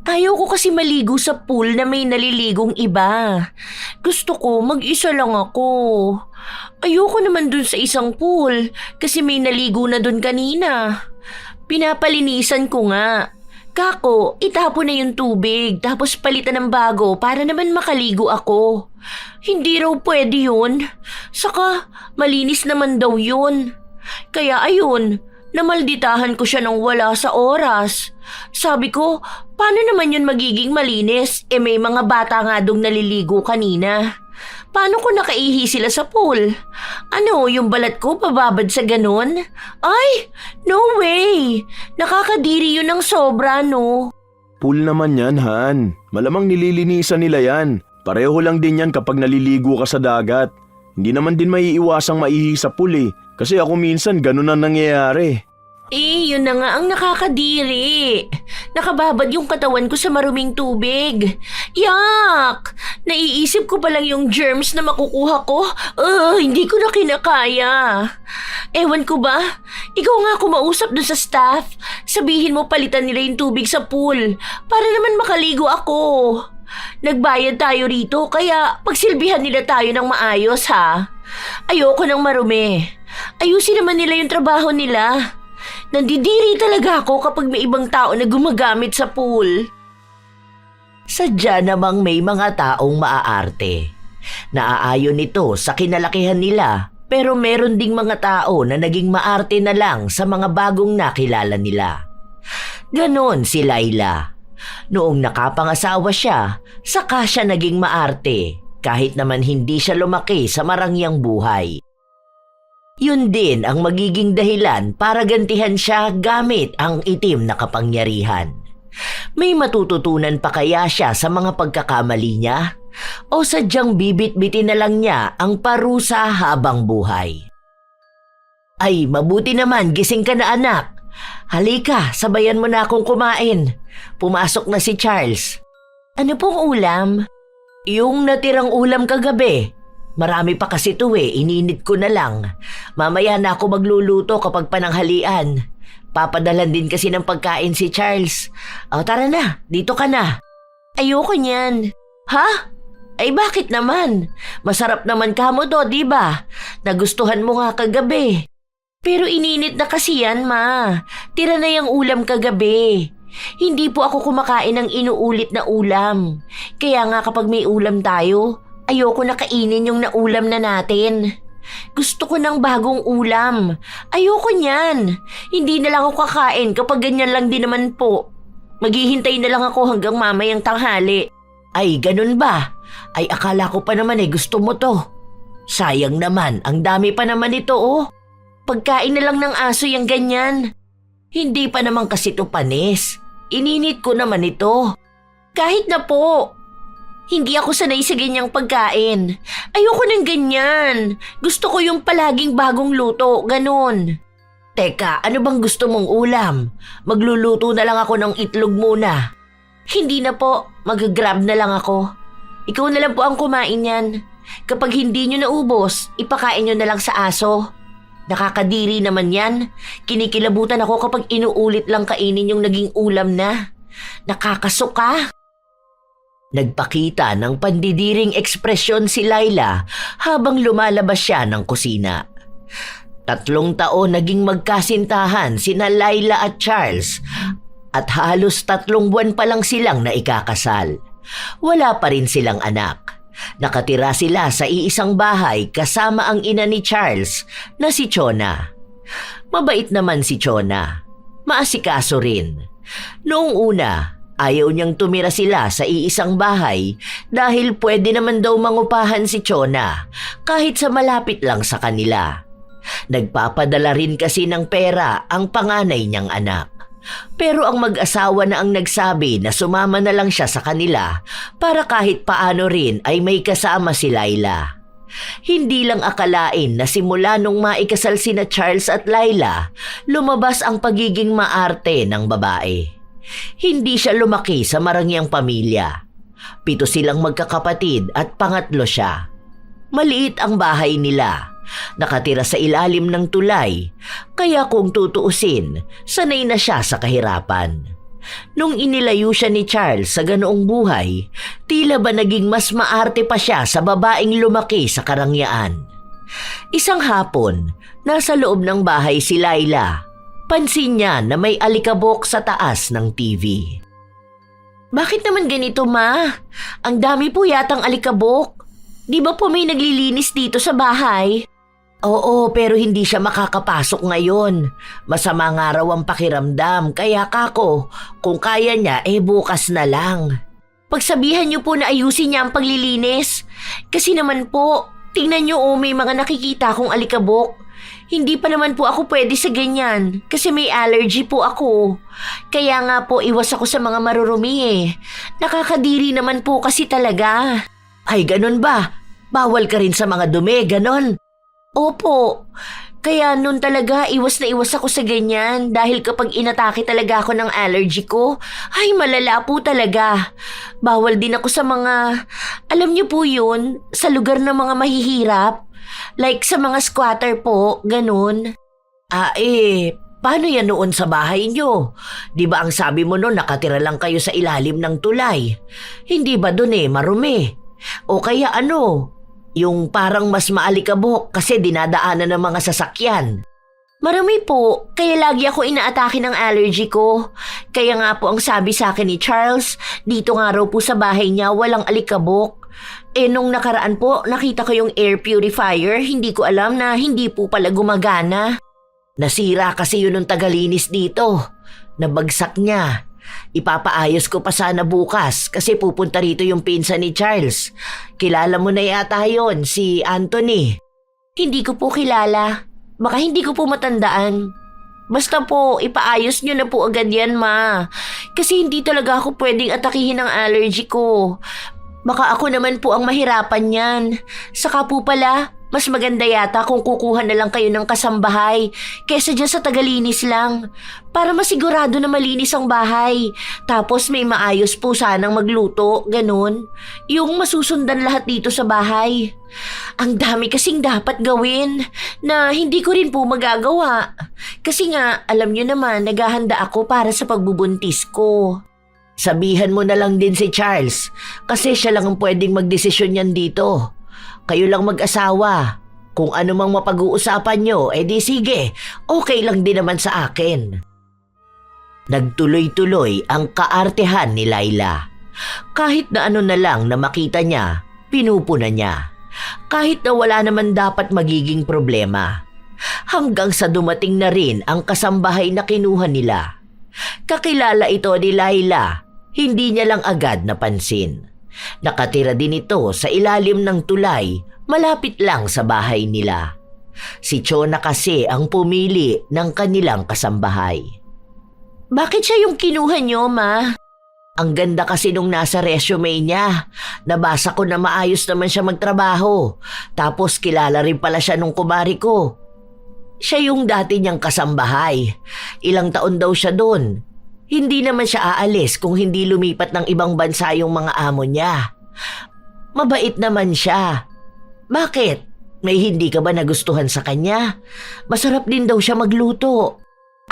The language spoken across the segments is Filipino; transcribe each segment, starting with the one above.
Ayaw ko kasi maligo sa pool na may naliligong iba. Gusto ko mag-isa lang ako. Ayoko naman dun sa isang pool kasi may naligo na dun kanina. Pinapalinisan ko nga. Kako, itapon na yung tubig tapos palitan ng bago para naman makaligo ako. Hindi raw pwede yun. Saka malinis naman daw yun. Kaya ayun, namalditahan ko siya nang wala sa oras. Sabi ko, paano naman yun magiging malinis? May mga bata nga dong naliligo kanina. Paano kung nakaihi sila sa pool? Ano, yung balat ko pababad sa ganun? Ay, no way! Nakakadiri yun ng sobra, no? Pool naman yan, Han. Malamang nililinisan nila yan. Pareho lang din yan kapag naliligo ka sa dagat. Hindi naman din maiiwasang maihi sa pool eh. Kasi ako minsan ganun ang nangyayari. Yun na nga ang nakakadiri. Nakababad yung katawan ko sa maruming tubig. Yak! Naiisip ko pa lang yung germs na makukuha ko. Hindi ko na kinakaya. Ewan ko ba? Ikaw nga kumausap dun sa staff. Sabihin mo palitan nila yung tubig sa pool para naman makaligo ako. Nagbayad tayo rito kaya pagsilbihan nila tayo ng maayos ha. Ayoko ng marumi. Ayusin naman nila yung trabaho nila. Nandidiri talaga ako kapag may ibang tao na gumagamit sa pool. Sadya namang may mga taong maaarte. Naaayon ito sa kinalakihan nila pero meron ding mga tao na naging maarte na lang sa mga bagong nakilala nila. Ganon si Laila. Noong nakapangasawa siya, saka siya naging maarte kahit naman hindi siya lumaki sa marangyang buhay. Yun din ang magiging dahilan para gantihan siya gamit ang itim na kapangyarihan. May matututunan pa kaya siya sa mga pagkakamali niya? O sadyang bibit-bitin na lang niya ang parusa habang buhay? Ay, mabuti naman, gising ka na anak. Halika, sabayan mo na akong kumain. Pumasok na si Charles. Ano pong ulam? Yung natirang ulam kagabi. Marami pa kasi ito ininit ko na lang. Mamaya na ako magluluto kapag pananghalian. Papadalan din kasi ng pagkain si Charles. Tara na, dito ka na. Ayoko niyan. Ha? Ay bakit naman? Masarap naman kamo to, di ba? Nagustuhan mo nga kagabi. Pero ininit na kasi yan, ma. Tira na yung ulam kagabi. Hindi po ako kumakain ng inuulit na ulam. Kaya nga kapag may ulam tayo, ayoko na kainin yung naulam na natin. Gusto ko ng bagong ulam. Ayoko niyan. Hindi na lang ako kakain kapag ganyan lang din naman po. Maghihintay na lang ako hanggang mamayang tanghali. Ay, ganun ba? Ay, akala ko pa naman gusto mo to. Sayang naman, ang dami pa naman ito Pagkain na lang ng aso yung ganyan. Hindi pa naman kasi ito panis. Ininit ko naman ito. Kahit na po. Hindi ako sanay sa ganyang pagkain. Ayoko ng ganyan. Gusto ko yung palaging bagong luto, ganun. Teka, ano bang gusto mong ulam? Magluluto na lang ako ng itlog muna. Hindi na po, mag-grab na lang ako. Ikaw na lang po ang kumain yan. Kapag hindi nyo naubos, ipakain nyo na lang sa aso. Nakakadiri naman yan. Kinikilabutan ako kapag inuulit lang kainin yung naging ulam na. Nakakasuka. Nagpakita ng pandidiring ekspresyon si Laila habang lumalabas siya ng kusina. 3 taon naging magkasintahan sina Laila at Charles at halos 3 buwan pa lang silang naikakasal. Wala pa rin silang anak. Nakatira sila sa iisang bahay kasama ang ina ni Charles na si Chona. Mabait naman si Chona. Maasikaso rin. Noong una, ayaw niyang tumira sila sa iisang bahay dahil pwede naman daw mangupahan si Chona kahit sa malapit lang sa kanila. Nagpapadala rin kasi ng pera ang panganay niyang anak. Pero ang mag-asawa na ang nagsabi na sumama na lang siya sa kanila para kahit paano rin ay may kasama si Laila. Hindi lang akalain na simula nung maikasal sina Charles at Laila, lumabas ang pagiging maarte ng babae. Hindi siya lumaki sa marangyang pamilya. 7 silang magkakapatid at pangatlo siya. Maliit ang bahay nila. Nakatira sa ilalim ng tulay, kaya kung tutuusin, sanay na siya sa kahirapan. Nung inilayo siya ni Charles sa ganoong buhay, tila ba naging mas maarte pa siya sa babaeng lumaki sa karangyaan. Isang hapon, nasa loob ng bahay si Laila. Pansin niya na may alikabok sa taas ng TV. Bakit naman ganito, Ma? Ang dami po yatang alikabok. Di ba po may naglilinis dito sa bahay? Oo, pero hindi siya makakapasok ngayon. Masama nga raw ang pakiramdam, kaya kako, kung kaya niya, bukas na lang. Pagsabihan niyo po na ayusin niya ang paglilinis. Kasi naman po, tingnan niyo may mga nakikita akong alikabok. Hindi pa naman po ako pwede sa ganyan kasi may allergy po ako. Kaya nga po iwas ako sa mga marurumi. Nakakadiri naman po kasi talaga. Ay, ganun ba? Bawal ka rin sa mga dumi, ganon? Opo. Kaya nun talaga iwas na iwas ako sa ganyan dahil kapag inatake talaga ako ng allergy ko, ay malala po talaga. Bawal din ako sa mga, alam niyo po yun, sa lugar ng mga mahihirap. Like sa mga squatter po, ganun. Paano yan noon sa bahay niyo? Di ba ang sabi mo noon nakatira lang kayo sa ilalim ng tulay? Hindi ba doon marumi? O kaya yung parang mas maalikabok kasi dinadaanan ng mga sasakyan? Marami po, kaya lagi ako inaatake ng allergy ko. Kaya nga po ang sabi sa akin ni Charles, dito nga raw po sa bahay niya walang alikabok. Nung nakaraan po, nakita ko yung air purifier, hindi ko alam na hindi po pala gumagana. Nasira kasi yun ng tagalinis dito. Nabagsak niya. Ipapaayos ko pa sana bukas kasi pupunta rito yung pinsan ni Charles. Kilala mo na yata yun, si Anthony. Hindi ko po kilala. Baka hindi ko po matandaan. Basta po, ipaayos nyo na po agad yan, Ma. Kasi hindi talaga ako pwedeng atakihin ng allergy ko. Baka ako naman po ang mahirapan yan. Saka po pala, mas maganda yata kung kukuha na lang kayo ng kasambahay kesa dyan sa tagalinis lang. Para masigurado na malinis ang bahay. Tapos may maayos po sanang magluto, ganun. Yung masusundan lahat dito sa bahay. Ang dami kasing dapat gawin na hindi ko rin po magagawa. Kasi nga, alam nyo naman, naghahanda ako para sa pagbubuntis ko. Sabihan mo na lang din si Charles kasi siya lang ang pwedeng magdesisyon yan dito. Kayo lang mag-asawa. Kung ano mang mapag-uusapan nyo, di sige, okay lang din naman sa akin. Nagtuloy-tuloy ang kaartehan ni Laila. Kahit na ano na lang na makita niya, pinupuna niya. Kahit na wala naman dapat magiging problema. Hanggang sa dumating na rin ang kasambahay na kinuha nila. Kakilala ito ni Laila, hindi niya lang agad napansin. Nakatira din ito sa ilalim ng tulay, malapit lang sa bahay nila. Si Chona kasi ang pumili ng kanilang kasambahay. Bakit siya yung kinuha nyo, Ma? Ang ganda kasi nung nasa resume niya. Nabasa ko na maayos naman siya magtrabaho. Tapos kilala rin pala siya nung kumari ko. Siya yung dati niyang kasambahay. Ilang taon daw siya doon. Hindi naman siya aalis kung hindi lumipat ng ibang bansa yung mga amo niya. Mabait naman siya. Bakit? May hindi ka ba nagustuhan sa kanya? Masarap din daw siya magluto.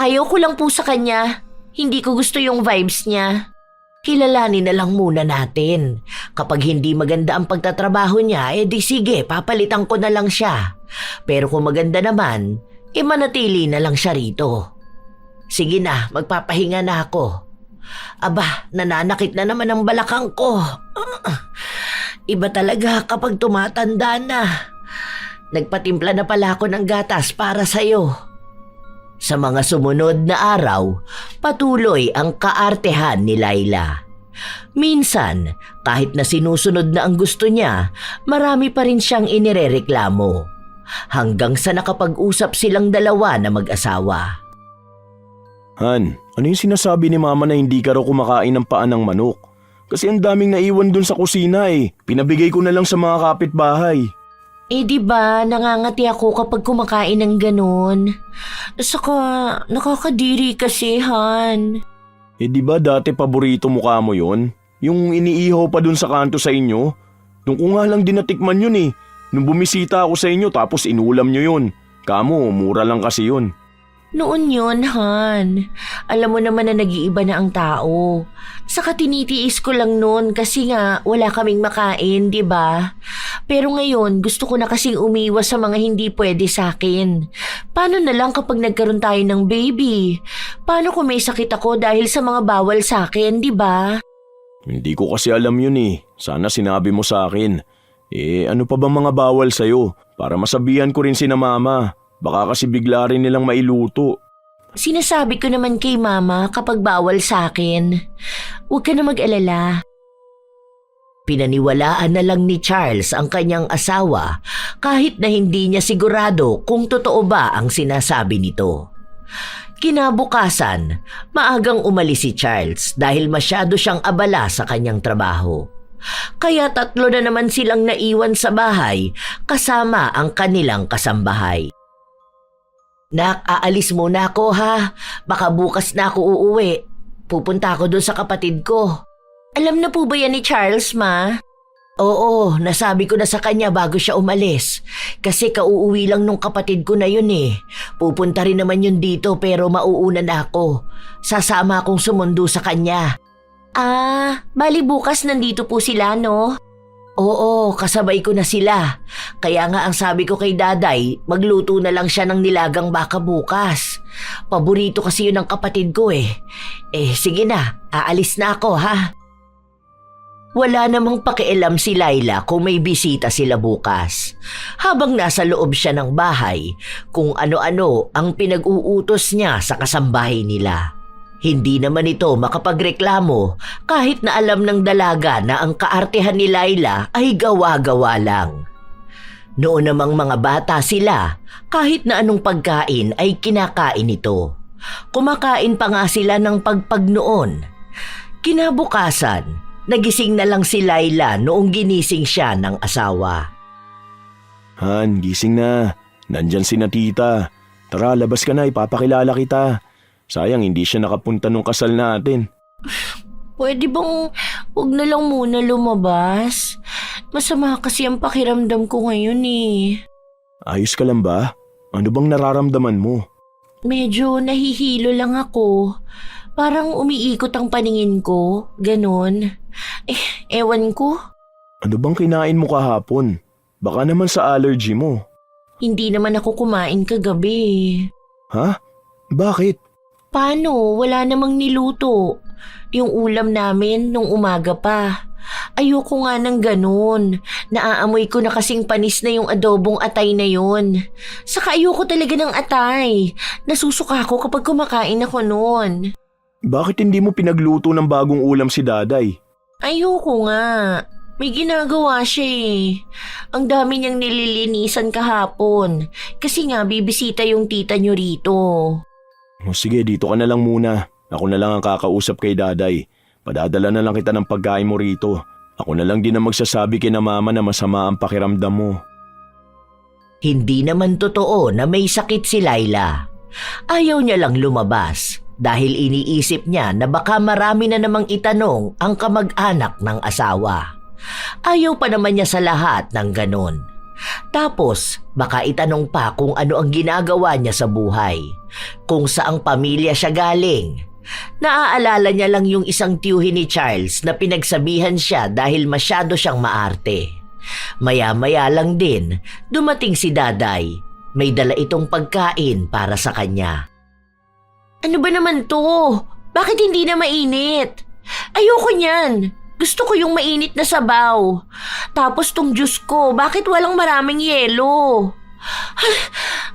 Ayaw ko lang po sa kanya. Hindi ko gusto yung vibes niya. Kilalanin na lang muna natin. Kapag hindi maganda ang pagtatrabaho niya, di sige, papalitan ko na lang siya. Pero kung maganda naman, manatili na lang siya rito. Sige na, magpapahinga na ako. Aba, nananakit na naman ang balakang ko. Iba talaga kapag tumatanda na. Nagpatimpla na pala ako ng gatas para sa'yo. Sa mga sumunod na araw, patuloy ang kaartehan ni Laila. Minsan, kahit na sinusunod na ang gusto niya, marami pa rin siyang inirereklamo. Hanggang sa nakapag-usap silang dalawa na mag-asawa. Han, ano yung sinasabi ni Mama na hindi ka raw kumakain ng paa ng manok? Kasi ang daming naiwan dun sa kusina Pinabigay ko na lang sa mga kapitbahay. Diba, nangangati ako kapag kumakain ng ganun. Saka, nakakadiri kasi, Han. Diba dati paborito mukha mo yon? Yung iniihaw pa dun sa kanto sa inyo? Nung ko nga lang din natikman yun Nung bumisita ako sa inyo tapos inulam nyo yun. Kamo, mura lang kasi yun. Noon yun, Han. Alam mo naman na nag-iiba na ang tao. Saka tinitiis ko lang noon kasi nga wala kaming makain, di ba? Pero ngayon, gusto ko na kasing umiwas sa mga hindi pwede sa akin. Paano na lang kapag nagkaroon tayo ng baby? Paano kung may sakit ako dahil sa mga bawal sa akin, di ba? Hindi ko kasi alam yun eh. Sana sinabi mo sa akin. Ano pa bang mga bawal sa'yo? Para masabihan ko rin sina mama. Baka kasi bigla rin nilang mailuto. Sinasabi ko naman kay mama kapag bawal sa akin. Huwag ka na mag-alala. Pinaniwalaan na lang ni Charles ang kanyang asawa kahit na hindi niya sigurado kung totoo ba ang sinasabi nito. Kinabukasan, maagang umalis si Charles dahil masyado siyang abala sa kanyang trabaho. Kaya 3 na naman silang naiwan sa bahay kasama ang kanilang kasambahay. Nak, aalis muna ako ha. Baka bukas na ako uuwi. Pupunta ako doon sa kapatid ko. Alam na po ba yan ni Charles, ma? Oo, nasabi ko na sa kanya bago siya umalis. Kasi kauuwi lang nung kapatid ko na yun eh. Pupunta rin naman yun dito pero mauuna na ako. Sasama akong sumundo sa kanya. Bali bukas nandito po sila, no? Oo, kasabay ko na sila. Kaya nga ang sabi ko kay Daday, magluto na lang siya ng nilagang baka bukas. Paborito kasi yun ng kapatid ko eh. Sige na, aalis na ako ha. Wala namang pakialam si Laila kung may bisita sila bukas. Habang nasa loob siya ng bahay, kung ano-ano ang pinag-uutos niya sa kasambahay nila. Hindi naman ito makapagreklamo kahit na alam ng dalaga na ang kaartehan ni Laila ay gawa-gawa lang. Noon namang mga bata sila, kahit na anong pagkain ay kinakain ito. Kumakain pa nga sila ng pagpag noon. Kinabukasan, nagising na lang si Laila noong ginising siya ng asawa. Han, gising na. Nandyan si na tita. Tara, labas ka na, ipapakilala kita. Sayang hindi siya nakapunta nung kasal natin. Pwede bang huwag na lang muna lumabas? Masama kasi ang pakiramdam ko ngayon eh. Ayos ka lang ba? Ano bang nararamdaman mo? Medyo nahihilo lang ako. Parang umiikot ang paningin ko, ganon. Ewan ko. Ano bang kinain mo kahapon? Baka naman sa allergy mo. Hindi naman ako kumain kagabi. Ha? Bakit? Paano? Wala namang niluto. Yung ulam namin nung umaga pa. Ayoko nga ng ganun. Naaamoy ko na kasing panis na yung adobong atay na yun. Saka ayoko talaga ng atay. Nasusuka ako kapag kumakain ako nun. Bakit hindi mo pinagluto ng bagong ulam si Daday? Ayoko nga. May ginagawa siya eh. Ang dami niyang nililinisan kahapon. Kasi nga bibisita yung tita niyo rito. Sige, dito ka na lang muna. Ako na lang ang kakausap kay Daday. Padadala na lang kita ng pagkain mo rito. Ako na lang din ang magsasabi kina mama na masama ang pakiramdam mo. Hindi naman totoo na may sakit si Laila. Ayaw niya lang lumabas dahil iniisip niya na baka marami na namang itanong ang kamag-anak ng asawa. Ayaw pa naman niya sa lahat ng ganon. Tapos, baka itanong pa kung ano ang ginagawa niya sa buhay, kung saang pamilya siya galing. Naaalala niya lang yung isang tiyuhin ni Charles na pinagsabihan siya dahil masyado siyang maarte. Maya-maya lang din, dumating si Daday. May dala itong pagkain para sa kanya. Ano ba naman to? Bakit hindi na mainit? Ayoko niyan. Gusto ko yung mainit na sabaw. Tapos tong juice ko, bakit walang maraming yelo?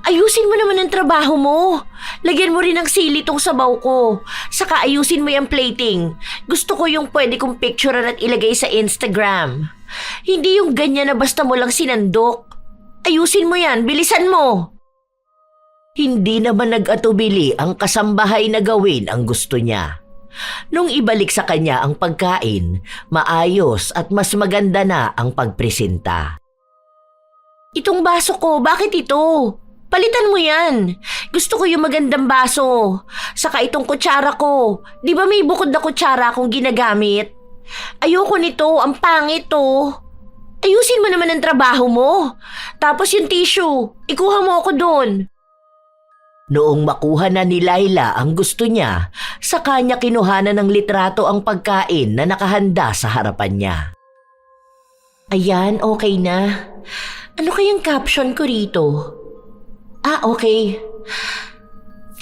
Ayusin mo naman ang trabaho mo. Lagyan mo rin ng sili tong sabaw ko. Saka ayusin mo yung plating. Gusto ko yung pwede kong picturean at ilagay sa Instagram. Hindi yung ganyan na basta mo lang sinandok. Ayusin mo yan, bilisan mo. Hindi naman nag-atubili ang kasambahay na gawin ang gusto niya. Nung ibalik sa kanya ang pagkain, maayos at mas maganda na ang pagpresenta. Itong baso ko, bakit ito? Palitan mo yan. Gusto ko yung magandang baso. Saka itong kutsara ko. Di ba may bukod na kutsara akong ginagamit? Ayoko nito, ang pangit to. Ayusin mo naman ang trabaho mo. Tapos yung tissue, ikuha mo ako doon. Noong makuha na ni Laila ang gusto niya, sa kanya kinuhanan ng litrato ang pagkain na nakahanda sa harapan niya. Ayan, okay na. Ano kayang caption ko rito? Okay.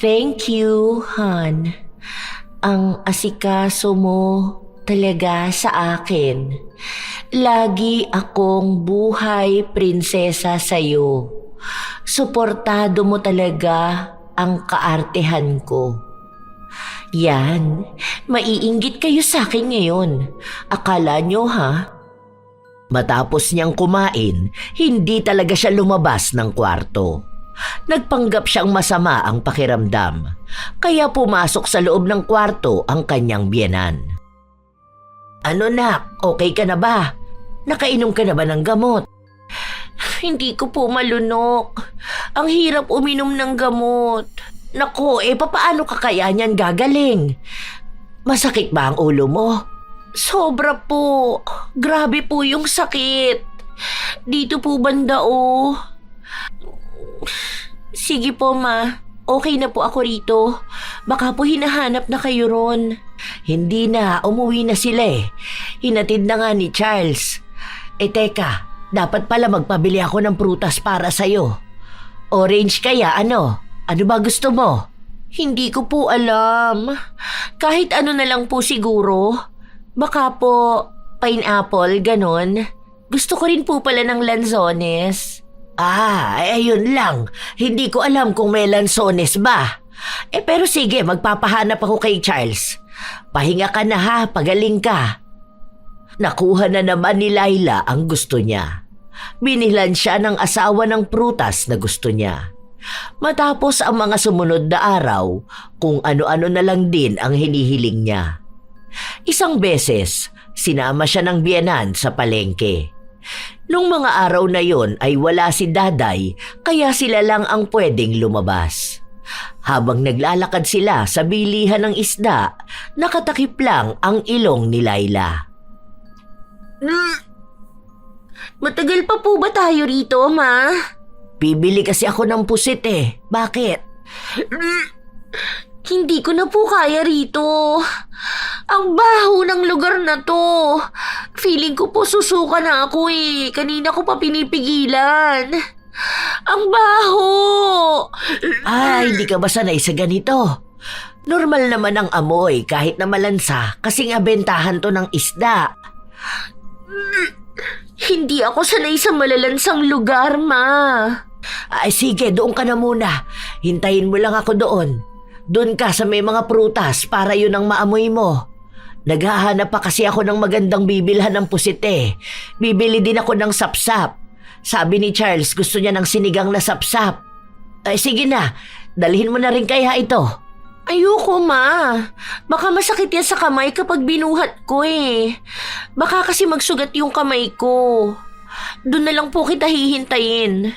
Thank you, Han. Ang asikaso mo talaga sa akin. Lagi akong buhay prinsesa sa'yo. Suportado mo talaga ang kaartehan ko. Yan, maiinggit kayo sa akin ngayon. Akala nyo ha? Matapos niyang kumain, hindi talaga siya lumabas ng kwarto. Nagpanggap siyang masama ang pakiramdam, kaya pumasok sa loob ng kwarto ang kanyang biyenan. Ano nak, okay ka na ba? Nakainom ka na ba ng gamot? Hindi ko po malunok. Ang hirap uminom ng gamot. Naku, papaano ka kaya niyan gagaling? Masakit ba ang ulo mo? Sobra po. Grabe po yung sakit. Dito po banda oh. Sige po ma. Okay na po ako rito. Baka po hinahanap na kayo ron. Hindi na, umuwi na sila eh. Hinatid na nga ni Charles. Teka, dapat pala magpabili ako ng prutas para sa'yo. Orange kaya ano? Ano ba gusto mo? Hindi ko po alam. Kahit ano na lang po siguro. Baka po pineapple, ganon. Gusto ko rin po pala ng lanzones. Ayun lang. Hindi ko alam kung may lansones ba. Pero sige, magpapahanap ako kay Charles. Pahinga ka na ha, pagaling ka. Nakuha na naman ni Laila ang gusto niya. Binilan siya ng asawa ng prutas na gusto niya. Matapos ang mga sumunod na araw, kung ano-ano na lang din ang hinihiling niya. Isang beses, sinama siya ng biyenan sa palengke. Nung mga araw na yon ay wala si Daday, kaya sila lang ang pwedeng lumabas. Habang naglalakad sila sa bilihan ng isda, nakatakip lang ang ilong ni Laila. Matagal pa po ba tayo rito, ma? Bibili kasi ako ng pusit eh. Bakit? Hindi ko na po kaya rito. Ang baho ng lugar na to. Feeling ko po susuka na ako eh. Kanina ko pa pinipigilan. Ang baho! Hindi ka ba sanay sa ganito? Normal naman ang amoy kahit na malansa kasing abentahan to ng isda. Hindi ako sanay sa malalansang lugar, ma. Sige, doon ka na muna. Hintayin mo lang ako doon. Doon ka sa may mga prutas para yun ang maamoy mo. Naghahanap pa kasi ako ng magandang bibilhan ng pusit eh. Bibili din ako ng sapsap. Sabi ni Charles gusto niya ng sinigang na sapsap. Sige na, dalhin mo na rin kaya ito. Ayoko, ma. Baka masakit yan sa kamay kapag binuhat ko eh. Baka kasi magsugat yung kamay ko. Doon na lang po kita hihintayin.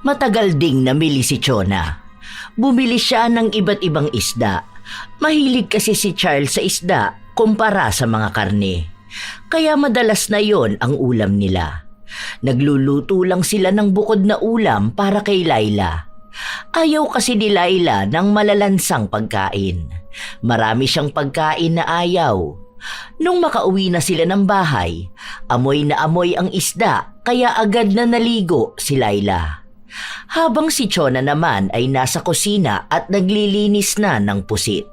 Matagal ding namili si Chona. Bumili siya ng iba't ibang isda. Mahilig kasi si Charles sa isda kumpara sa mga karne. Kaya madalas na yon ang ulam nila. Nagluluto lang sila ng bukod na ulam para kay Laila. Ayaw kasi ni Laila ng malalansang pagkain. Marami siyang pagkain na ayaw. Nung makauwi na sila ng bahay, amoy na amoy ang isda kaya agad na naligo si Laila. Habang si Chona naman ay nasa kusina at naglilinis na ng pusit.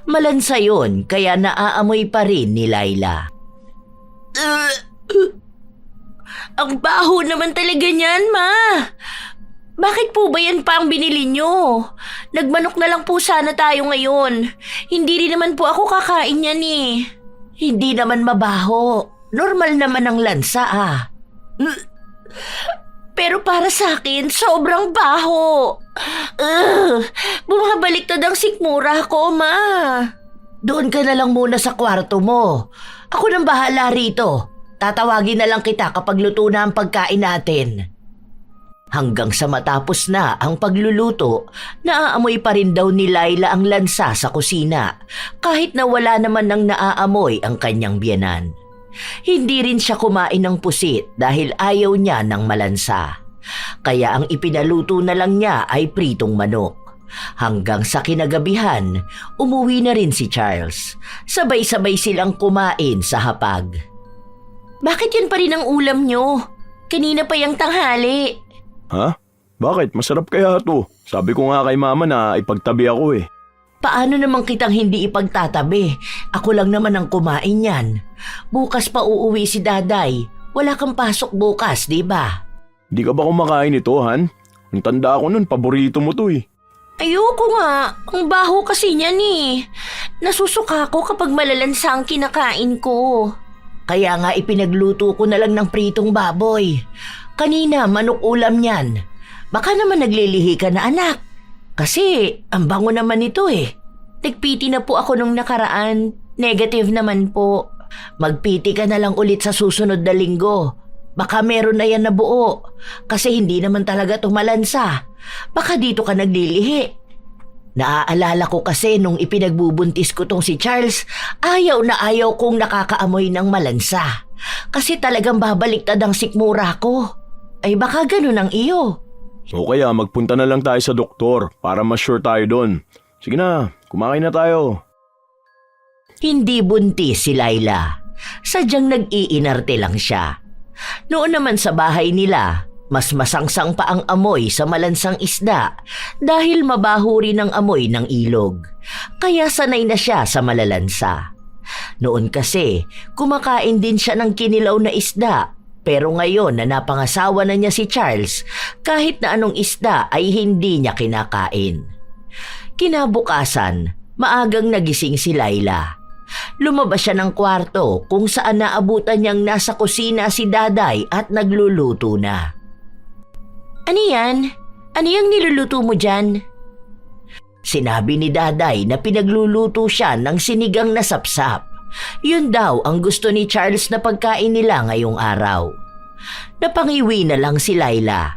Malansa yon kaya naaamoy pa rin ni Laila. Ang baho naman talaga niyan, ma. Bakit po ba yan pa ang binili nyo? Nagmanok na lang po sana tayo ngayon. Hindi rin naman po ako kakain yan eh. Hindi naman mabaho. Normal naman ang lansa Pero para sa akin, sobrang baho. Bumabaliktad ang sikmura ko, ma. Doon ka na lang muna sa kwarto mo. Ako nang bahala rito. Tatawagin na lang kita kapag luto na ang pagkain natin. Hanggang sa matapos na ang pagluluto, naaamoy pa rin daw ni Laila ang lansa sa kusina kahit na wala naman nang naaamoy ang kanyang biyenan. Hindi rin siya kumain ng pusit dahil ayaw niya ng malansa. Kaya ang ipinaluto na lang niya ay pritong manok. Hanggang sa kinagabihan, umuwi na rin si Charles. Sabay-sabay silang kumain sa hapag. Bakit yan pa rin ang ulam nyo? Kanina pa yung tanghali. Ha? Bakit? Masarap kaya to. Sabi ko nga kay mama na ipagtabi ako eh. Paano naman kitang hindi ipagtatabi? Ako lang naman ang kumain yan. Bukas pa uuwi si Daday. Wala kang pasok bukas, di ba? Di ka ba kumakain ito, Han? Ang tanda ko nun, paborito mo to eh. Ayoko nga. Ang baho kasi niyan eh. Nasusuka ko kapag malalansa ang kinakain ko. Kaya nga ipinagluto ko na lang ng pritong baboy. Kanina, manok ulam niyan. Baka naman naglilihi ka na, anak. Kasi ang bango naman ito eh. Nagpiti na po ako nung nakaraan. Negative naman po. Magpiti ka na lang ulit sa susunod na linggo. Baka meron na yan na buo. Kasi hindi naman talaga tumalansa. Baka dito ka naglilihi. Naaalala ko kasi nung ipinagbubuntis ko tong si Charles, ayaw na ayaw kong nakakaamoy ng malansa. Kasi talagang babaliktad ang sikmura ko. Ay baka ganun ang iyo. O kaya magpunta na lang tayo sa doktor para ma-sure tayo doon. Sige na, kumakain na tayo. Hindi buntis si Laila. Sadyang nag-iinarte lang siya. Noon naman sa bahay nila, mas masangsang pa ang amoy sa malansang isda dahil mabaho rin ang amoy ng ilog. Kaya sanay na siya sa malalansa. Noon kasi, kumakain din siya ng kinilaw na isda. Pero ngayon na napangasawa na niya si Charles, kahit na anong isda ay hindi niya kinakain. Kinabukasan, maagang nagising si Laila. Lumabas siya ng kwarto kung saan naabutan niyang nasa kusina si Daday at nagluluto na. Ano yan? Ano yung niluluto mo dyan? Sinabi ni Daday na pinagluluto siya ng sinigang na sapsap. Yun daw ang gusto ni Charles na pagkain nila ngayong araw. Napangiwi na lang si Laila.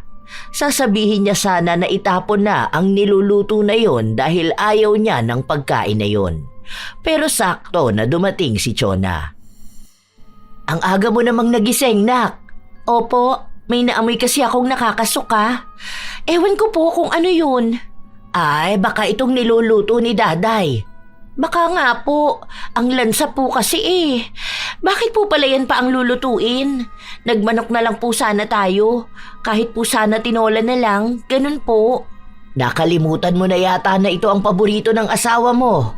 Sasabihin niya sana na itapon na ang niluluto na yon dahil ayaw niya ng pagkain na yon. Pero sakto na dumating si Chona. Ang aga mo namang nagising, nak. Opo, may naamoy kasi akong nakakasuka. Ewan ko po kung ano yun. Ay, baka itong niluluto ni Daday. Baka nga po, ang lansa po kasi eh. Bakit po pala yan pa ang lulutuin? Nagmanok na lang po sana tayo. Kahit po sana tinola na lang, ganun po. Nakalimutan mo na yata na ito ang paborito ng asawa mo.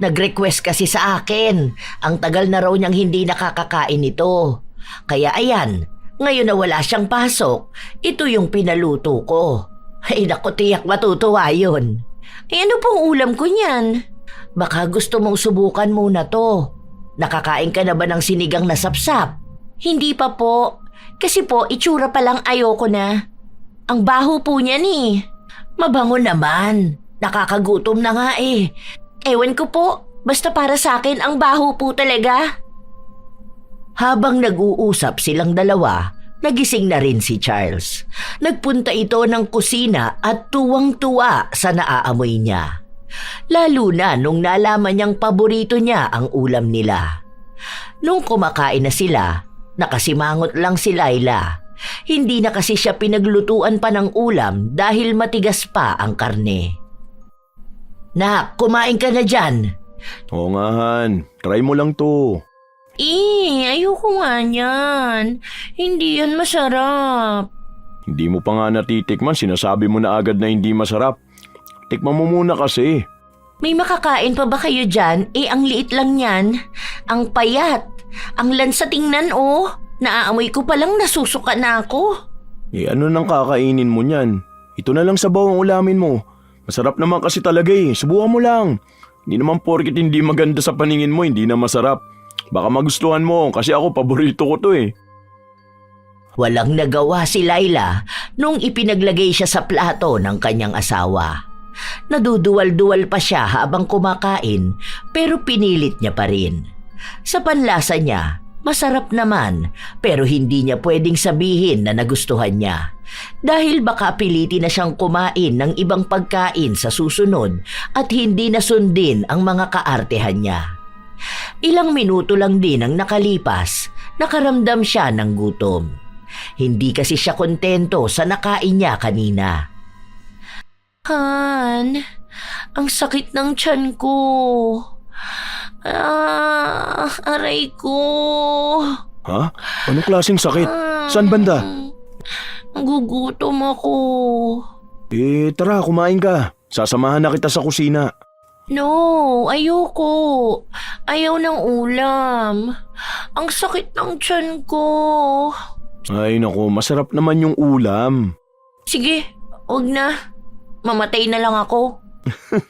Nag-request kasi sa akin. Ang tagal na raw niyang hindi nakakakain nito. Kaya ayan, ngayon na wala siyang pasok, ito yung pinaluto ko. Ay naku, tiyak matutuwa yun. Eh ano pong ulam ko niyan? Baka gusto mong subukan muna to. Nakakain ka na ba ng sinigang na sapsap? Hindi pa po. Kasi po, itsura pa lang ayoko na. Ang baho po niyan eh. Mabango naman. Nakakagutom na nga eh. Ewan ko po. Basta para sa akin, ang baho po talaga. Habang nag-uusap silang dalawa, nagising na rin si Charles. Nagpunta ito ng kusina at tuwang-tuwa sa naaamoy niya. Lalo na nung nalaman niyang paborito niya ang ulam nila. Nung kumakain na sila, nakasimangot lang si Laila. Hindi na kasi siya pinaglutuan pa ng ulam dahil matigas pa ang karne. Nak, kumain ka na dyan. Oo nga, Han. Try mo lang to. Ayoko nga niyan. Hindi yan masarap. Hindi mo pa nga natitikman, sinasabi mo na agad na hindi masarap. Tikman mo muna kasi. May makakain pa ba kayo dyan? Ang liit lang yan. Ang payat. Ang lansa tingnan oh. Naaamoy ko palang nasusuka na ako. Ano nang kakainin mo niyan? Ito na lang sabaw ang ulamin mo. Masarap naman kasi talaga eh. Subukan mo lang. Hindi naman porkit hindi maganda sa paningin mo, hindi na masarap. Baka magustuhan mo kasi ako paborito ko to eh. Walang nagawa si Laila nung ipinaglagay siya sa plato ng kanyang asawa. Naduduwal-duwal pa siya habang kumakain pero pinilit niya pa rin. Sa panlasa niya, masarap naman pero hindi niya pwedeng sabihin na nagustuhan niya. Dahil baka pilitin na siyang kumain ng ibang pagkain sa susunod at hindi na sundin ang mga kaartehan niya. Ilang minuto lang din ang nakalipas, nakaramdam siya ng gutom. Hindi kasi siya kontento sa nakain niya kanina. Han, ang sakit ng tiyan ko. Aray ko. Ha? Anong klaseng sakit? Saan banda? Gugutom ako. Tara, kumain ka. Sasamahan na kita sa kusina. No, ayoko. Ayaw ng ulam. Ang sakit ng tiyan ko. Ay nako, masarap naman yung ulam. Sige, wag na. Mamatay na lang ako.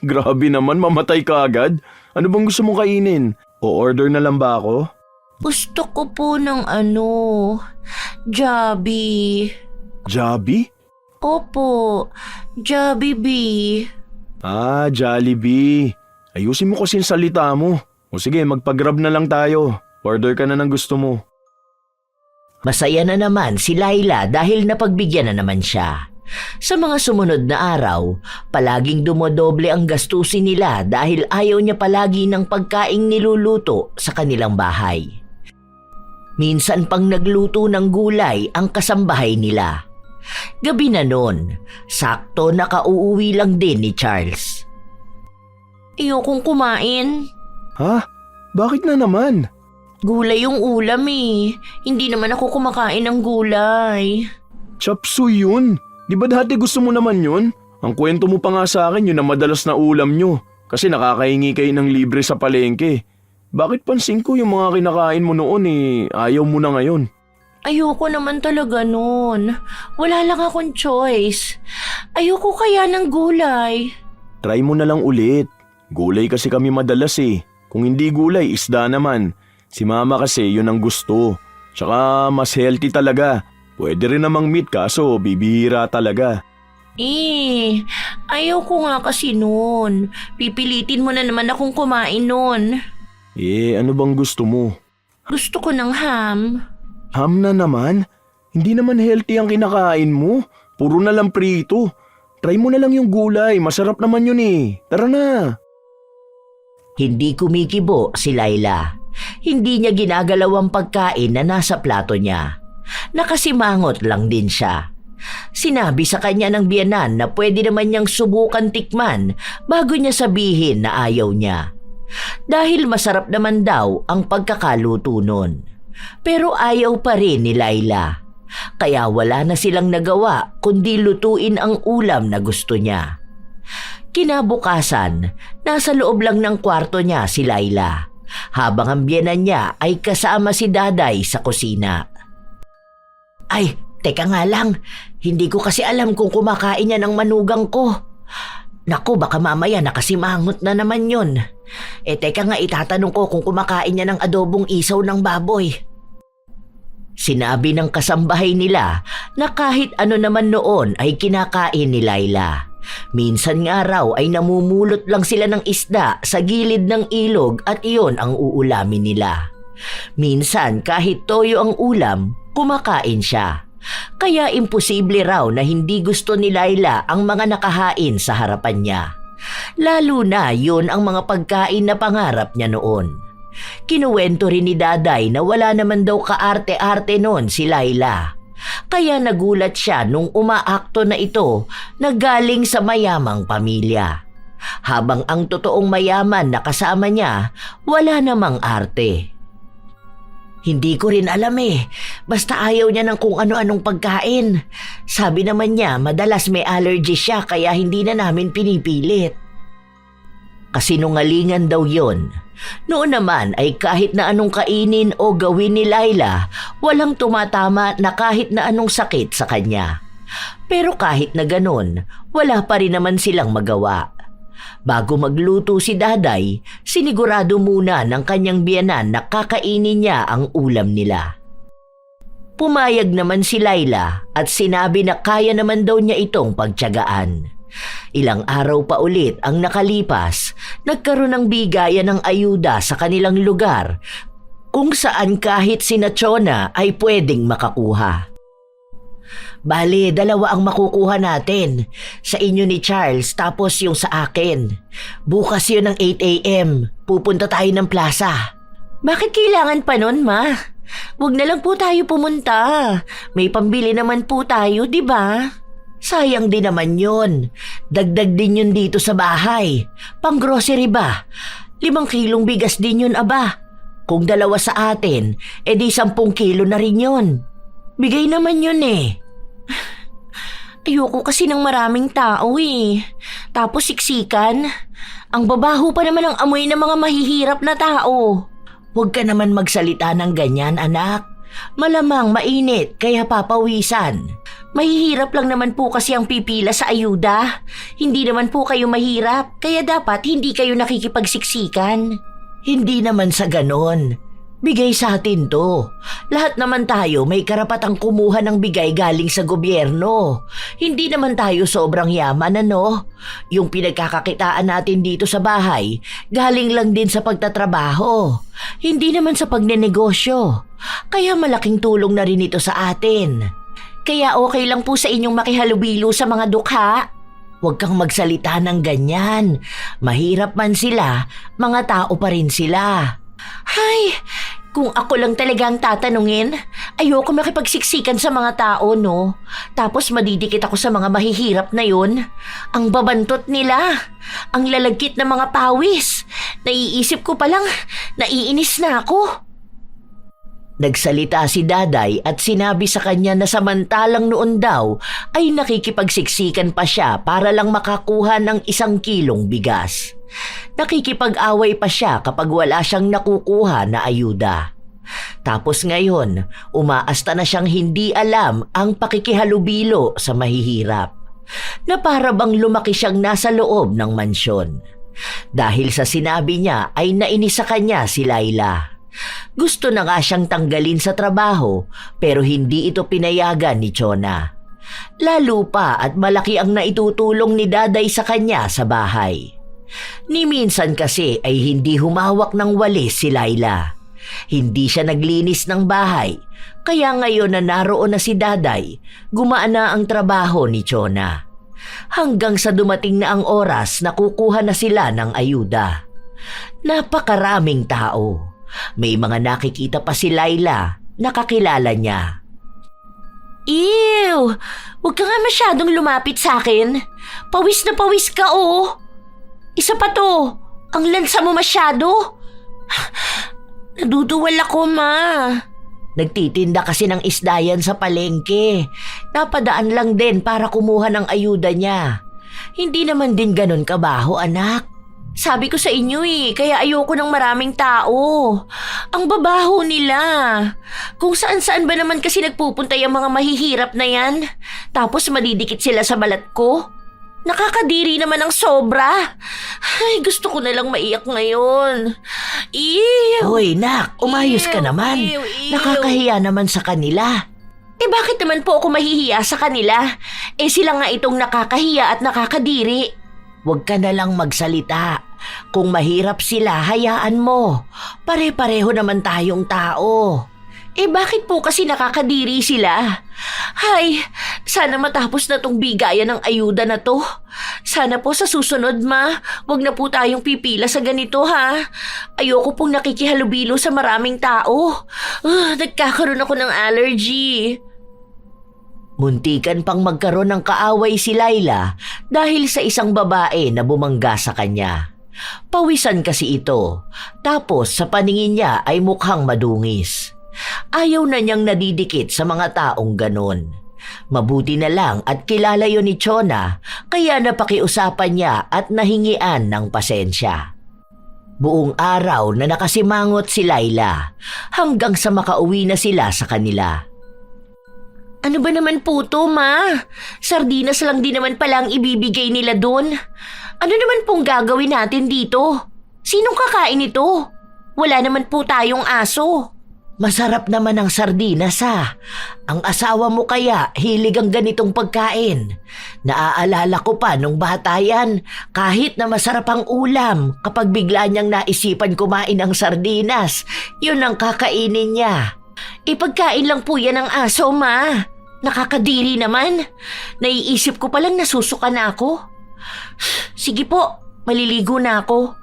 Grabe naman, mamatay ka agad. Ano bang gusto mong kainin? O-order na lang ba ako? Gusto ko po ng Jollibee. Jollibee? Opo, Jollibee. Jollibee. Ayusin mo kasi yung salita mo. O sige, magpag-grab na lang tayo. Order ka na ng gusto mo. Masaya na naman si Laila dahil napagbigyan na naman siya. Sa mga sumunod na araw, palaging dumodoble ang gastusin nila dahil ayaw niya palagi ng pagkaing niluluto sa kanilang bahay. Minsan pang nagluto ng gulay ang kasambahay nila. Gabi na nun, sakto nakauuwi lang din ni Charles. Ayokong kumain. Ha? Bakit na naman? Gulay yung ulam eh. Hindi naman ako kumakain ng gulay. Chop suey yun. Di ba dati gusto mo naman yun? Ang kwento mo pa nga sa akin yun na madalas na ulam nyo. Kasi nakakahingi kayo ng libre sa palengke. Bakit pansin ko yung mga kinakain mo noon ayaw mo na ngayon? Ayoko naman talaga nun. Wala lang akong choice. Ayoko kaya ng gulay. Try mo na lang ulit. Gulay kasi kami madalas Kung hindi gulay, isda naman. Si mama kasi yun ang gusto. Tsaka mas healthy talaga. Pwede rin namang meat kaso bibihira talaga. Ayoko nga kasi nun. Pipilitin mo na naman akong kumain nun. Ano bang gusto mo? Gusto ko ng ham. Ham na naman? Hindi naman healthy ang kinakain mo. Puro na lang prito. Try mo na lang yung gulay. Masarap naman yun Tara na. Hindi kumikibo si Laila. Hindi niya ginagalaw ang pagkain na nasa plato niya. Nakasimangot lang din siya. Sinabi sa kanya ng biyenan na pwede naman niyang subukan tikman bago niya sabihin na ayaw niya. Dahil masarap naman daw ang pagkakaluto nun. Pero ayaw pa rin ni Laila. Kaya wala na silang nagawa kundi lutuin ang ulam na gusto niya. Kinabukasan, nasa loob lang ng kwarto niya si Laila, habang ang biyenan niya ay kasama si Daday sa kusina. Ay, teka nga lang, hindi ko kasi alam kung kumakain niya ng manugang ko. Naku, baka mamaya nakasimangot na naman yun. Teka nga, itatanong ko kung kumakain niya ng adobong isaw ng baboy. Sinabi ng kasambahay nila na kahit ano naman noon ay kinakain ni Laila. Minsan nga raw ay namumulot lang sila ng isda sa gilid ng ilog at iyon ang uulamin nila. Minsan kahit toyo ang ulam, kumakain siya. Kaya imposible raw na hindi gusto ni Laila ang mga nakahain sa harapan niya. Lalo na yun ang mga pagkain na pangarap niya noon. Kinuwento rin ni Daday na wala naman daw kaarte-arte noon si Laila. Kaya nagulat siya nung umaakto na ito na galing sa mayamang pamilya. Habang ang totoong mayaman na kasama niya, wala namang arte. Hindi ko rin alam basta ayaw niya ng kung ano-anong pagkain. Sabi naman niya madalas may allergy siya kaya hindi na namin pinipilit. Kasinungalingan daw yon. Noon naman ay kahit na anong kainin o gawin ni Laila, walang tumatama na kahit na anong sakit sa kanya. Pero kahit na ganon, wala pa rin naman silang magawa. Bago magluto si Daday, sinigurado muna ng kanyang biyenan na kakainin niya ang ulam nila. Pumayag naman si Laila at sinabi na kaya naman daw niya itong pagtiyagaan. Ilang araw pa ulit ang nakalipas, nagkaroon ng bigayan ng ayuda sa kanilang lugar kung saan kahit sina Chona ay pwedeng makakuha. Bale, 2 ang makukuha natin. Sa inyo ni Charles tapos yung sa akin. Bukas yun ng 8 a.m. Pupunta tayo ng plaza. Bakit kailangan pa nun, Ma? Huwag na lang po tayo pumunta. May pambili naman po tayo, di ba? Sayang din naman yun. Dagdag din yun dito sa bahay. Pang-grocery ba? 5 kilong bigas din yun, aba. Kung 2 sa atin, edi 10 kilo na rin yun. Bigay naman yun eh. Ayoko kasi ng maraming tao eh. Tapos siksikan. Ang babaho pa naman ang amoy ng mga mahihirap na tao. Huwag ka naman magsalita ng ganyan, anak. Malamang mainit kaya papawisan. Mahihirap lang naman po kasi ang pipila sa ayuda. Hindi naman po kayo mahirap, kaya dapat hindi kayo nakikipagsiksikan. Hindi naman sa ganon. Bigay sa atin to. Lahat naman tayo may karapatang kumuha ng bigay galing sa gobyerno. Hindi naman tayo sobrang yaman, ano? Yung pinagkakakitaan natin dito sa bahay, galing lang din sa pagtatrabaho. Hindi naman sa pagnenegosyo. Kaya malaking tulong na rin ito sa atin. Kaya okay lang po sa inyong makihalubilo sa mga dukha. Huwag kang magsalita ng ganyan. Mahirap man sila, mga tao pa rin sila. Ay, kung ako lang talagang tatanungin, ayoko makipagsiksikan sa mga tao, no? Tapos madidikit ako sa mga mahihirap na yun. Ang babantot nila, ang lalagkit na mga pawis. Naiisip ko palang, naiinis na ako. Nagsalita si Daday at sinabi sa kanya na samantalang noon daw ay nakikipagsiksikan pa siya para lang makakuha ng 1 kilong bigas. Nakikipag-away pa siya kapag wala siyang nakukuha na ayuda. Tapos ngayon, umaasta na siyang hindi alam ang pakikihalubilo sa mahihirap. Na para bang lumaki siyang nasa loob ng mansyon. Dahil sa sinabi niya ay nainis sa kanya si Laila. Gusto na nga siyang tanggalin sa trabaho pero hindi ito pinayagan ni Chona. Lalo pa at malaki ang naitutulong ni Daday sa kanya sa bahay. Ni minsan kasi ay hindi humawak ng walis si Laila. Hindi siya naglinis ng bahay, kaya ngayon na naroon na si Daday, gumaan na ang trabaho ni Chona. Hanggang sa dumating na ang oras na kukuha na sila ng ayuda. Napakaraming tao. May mga nakikita pa si Laila, nakakilala niya. Ew! Huwag ka nga masyadong lumapit sa akin. Pawis na pawis ka, oh. Isa pa to, ang lansa mo masyado. Naduduwal ako, ma. Nagtitinda kasi ng isda yan sa palengke. Napadaan lang din para kumuha ng ayuda niya. Hindi naman din ganun kabaho, anak. Sabi ko sa inyo kaya ayoko ng maraming tao. Ang babaho nila. Kung saan-saan ba naman kasi nagpupunta yung mga mahihirap na yan. Tapos madidikit sila sa balat ko. Nakakadiri naman ang sobra. Ay, gusto ko na lang maiyak ngayon. Ew! Hoy, nak, umayos ka naman. Ew. Nakakahiya naman sa kanila. Bakit naman po ako mahihiya sa kanila? Sila nga itong nakakahiya at nakakadiri. Huwag ka na lang magsalita. Kung mahirap sila, hayaan mo. Pare-pareho naman tayong tao. Bakit po kasi nakakadiri sila? Hay, sana matapos na tong bigayan ng ayuda na to. Sana po sa susunod, ma, wag na po tayong pipila sa ganito, ha? Ayoko pong nakikihalubilo sa maraming tao. Nagkakaroon ako ng allergy. Muntikan pang magkaroon ng kaaway si Laila dahil sa isang babae na bumangga sa kanya. Pawisan kasi ito, tapos sa paningin niya ay mukhang madungis. Ayaw na niyang nadidikit sa mga taong ganon. Mabuti na lang at kilala yun ni Chona, kaya napakiusapan niya at nahingian ng pasensya. Buong araw na nakasimangot si Laila hanggang sa makauwi na sila sa kanila. Ano ba naman po to, ma? Sardinas lang din naman pala ang ibibigay nila doon. Ano naman pong gagawin natin dito? Sinong kakain ito? Wala naman po tayong aso. Masarap naman ang sardinas, ha? Ang asawa mo kaya hilig ang ganitong pagkain. Naaalala ko pa nung bata yan, kahit na masarap ang ulam, kapag bigla niyang naisipan kumain ng sardinas, yun ang kakainin niya. Pagkain lang po yan ng aso, ma. Nakakadiri naman. Naiisip ko palang nasusuka na ako. Sige po, maliligo na ako.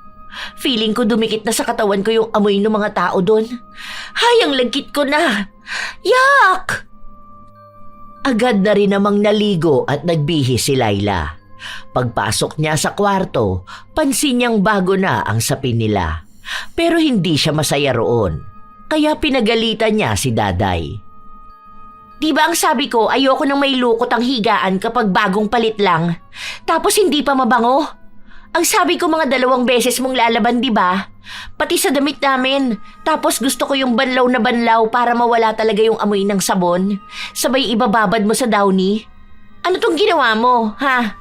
Feeling ko dumikit na sa katawan ko yung amoy ng mga tao doon. Hay, ang lagkit ko na. Yak! Agad na rin namang naligo at nagbihis si Laila. Pagpasok niya sa kwarto, pansin niyang bago na ang sapin nila. Pero hindi siya masaya roon, kaya pinagalitan niya si Daday. Di ba ang sabi ko ayoko nang may lukot ang higaan kapag bagong palit lang? Tapos hindi pa mabango? Ang sabi ko mga 2 beses mong lalaban, di ba? Pati sa damit namin. Tapos gusto ko yung banlaw na banlaw para mawala talaga yung amoy ng sabon. Sabay ibababad mo sa downy. Ano tong ginawa mo, ha?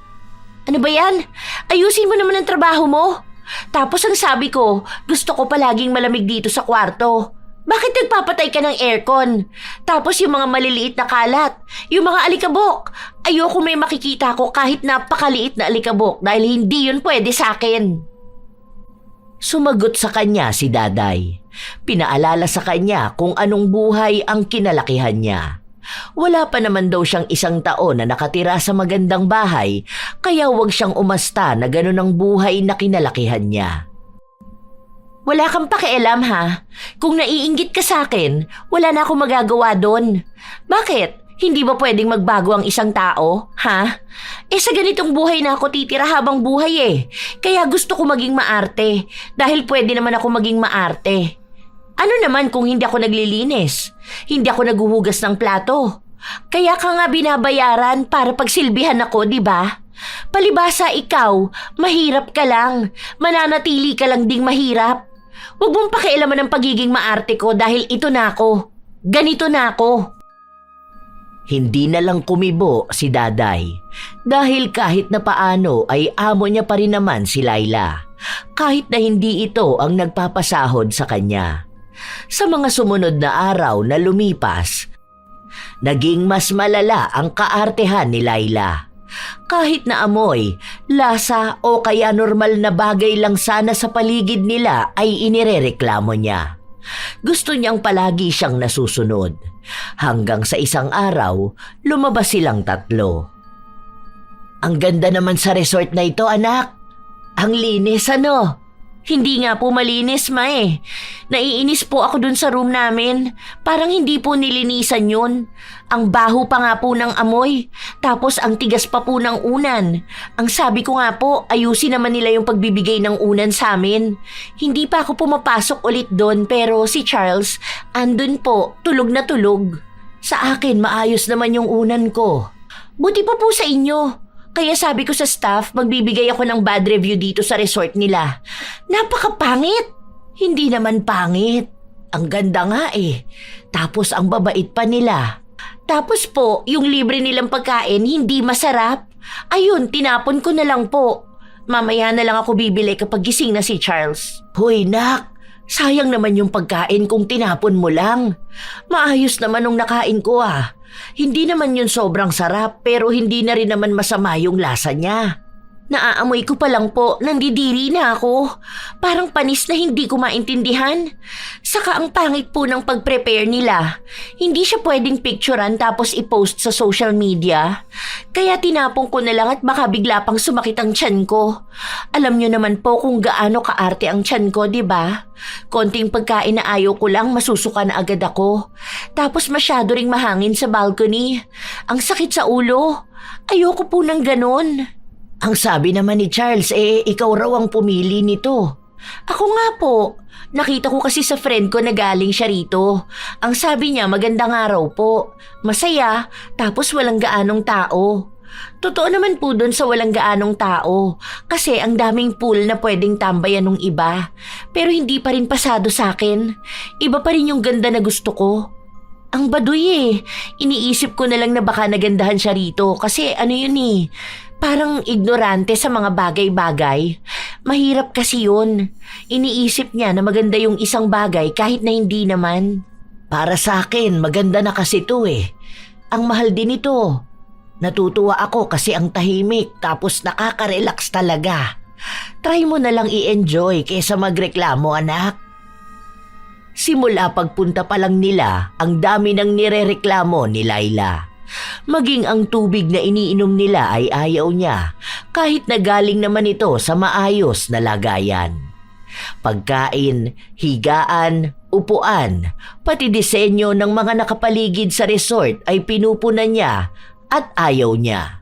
Ano ba yan? Ayusin mo naman ang trabaho mo. Tapos ang sabi ko, gusto ko palaging malamig dito sa kwarto. Bakit nagpapatay ka ng aircon? Tapos yung mga maliliit na kalat, yung mga alikabok. Ayoko may makikita ko kahit napakaliit na alikabok dahil hindi yun pwede sa akin. Sumagot sa kanya si Daday. Pinaalala sa kanya kung anong buhay ang kinalakihan niya. Wala pa naman daw siyang 1 taon na nakatira sa magandang bahay, kaya huwag siyang umasta na ganun ang buhay na kinalakihan niya. Wala kang pakialam ha. Kung naiinggit ka sa akin, wala na akong magagawa doon. Bakit? Hindi ba pwedeng magbago ang isang tao? Ha? Sa ganitong buhay na ako titira habang buhay eh. Kaya gusto ko maging maarte. Dahil pwede naman ako maging maarte. Ano naman kung hindi ako naglilinis? Hindi ako naghuhugas ng plato. Kaya ka nga binabayaran para pagsilbihan ako, di ba? Palibasa ikaw, mahirap ka lang. Mananatili ka lang ding mahirap. Huwag mong pakialaman ang pagiging maarte ko dahil ito na ako. Ganito na ako. Hindi na lang kumibo si Daday dahil kahit na paano ay amo niya pa rin naman si Laila. Kahit na hindi ito ang nagpapasahod sa kanya. Sa mga sumunod na araw na lumipas, naging mas malala ang kaartehan ni Laila. Kahit na amoy, lasa o kaya normal na bagay lang sana sa paligid nila ay inirereklamo niya. Gusto niyang palagi siyang nasusunod. Hanggang sa isang araw, lumabas silang 3. Ang ganda naman sa resort na ito, anak. Ang linis, ano? Hindi nga po malinis, ma eh. Naiinis po ako dun sa room namin. Parang hindi po nilinisan yun. Ang baho pa nga po ng amoy. Tapos ang tigas pa po ng unan. Ang sabi ko nga po, ayusin naman nila yung pagbibigay ng unan sa amin. Hindi pa ako pumapasok ulit doon pero si Charles, andun po, tulog na tulog. Sa akin, maayos naman yung unan ko. Buti pa po sa inyo. Kaya sabi ko sa staff, magbibigay ako ng bad review dito sa resort nila. Napakapangit! Hindi naman pangit. Ang ganda nga eh. Tapos ang babait pa nila. Tapos po, yung libre nilang pagkain hindi masarap. Ayun, tinapon ko na lang po. Mamaya na lang ako bibili kapag gising na si Charles. Hoy, nak! Sayang naman yung pagkain kung tinapon mo lang. Maayos naman nung nakain ko ah. Hindi naman yun sobrang sarap pero hindi na rin naman masama yung lasa niya. Naaamoy ko pa lang po, nandidiri na ako. Parang panis na hindi ko maintindihan. Saka ang pangit po ng pag-prepare nila. Hindi siya pwedeng picturean tapos i-post sa social media. Kaya tinapon ko na lang at baka bigla pang sumakit ang tiyan ko. Alam niyo naman po kung gaano kaarte ang tiyan ko, di ba? Konting pagkain na ayaw ko lang, masusuka na agad ako. Tapos masyado ring mahangin sa balcony. Ang sakit sa ulo. Ayoko po ng ganon. Ang sabi naman ni Charles, ikaw raw ang pumili nito. Ako nga po. Nakita ko kasi sa friend ko na galing siya rito. Ang sabi niya magandang araw po. Masaya, tapos walang gaanong tao. Totoo naman po dun sa walang gaanong tao. Kasi ang daming pool na pwedeng tambayan ng iba. Pero hindi pa rin pasado sa akin. Iba pa rin yung ganda na gusto ko. Ang baduy eh. Iniisip ko na lang na baka nagandahan siya rito. Kasi ano yun eh. Parang ignorante sa mga bagay-bagay. Mahirap kasi yun. Iniisip niya na maganda yung isang bagay kahit na hindi naman. Para sa akin, maganda na kasi to eh. Ang mahal din ito. Natutuwa ako kasi ang tahimik tapos nakaka-relax talaga. Try mo na lang i-enjoy kaysa magreklamo, anak. Simula pagpunta pa lang nila, ang dami nang nirereklamo ni Laila. Maging ang tubig na iniinom nila ay ayaw niya kahit na galing naman ito sa maayos na lagayan. Pagkain, higaan, Upuan, pati disenyo ng mga nakapaligid sa resort ay pinupunan niya at ayaw niya.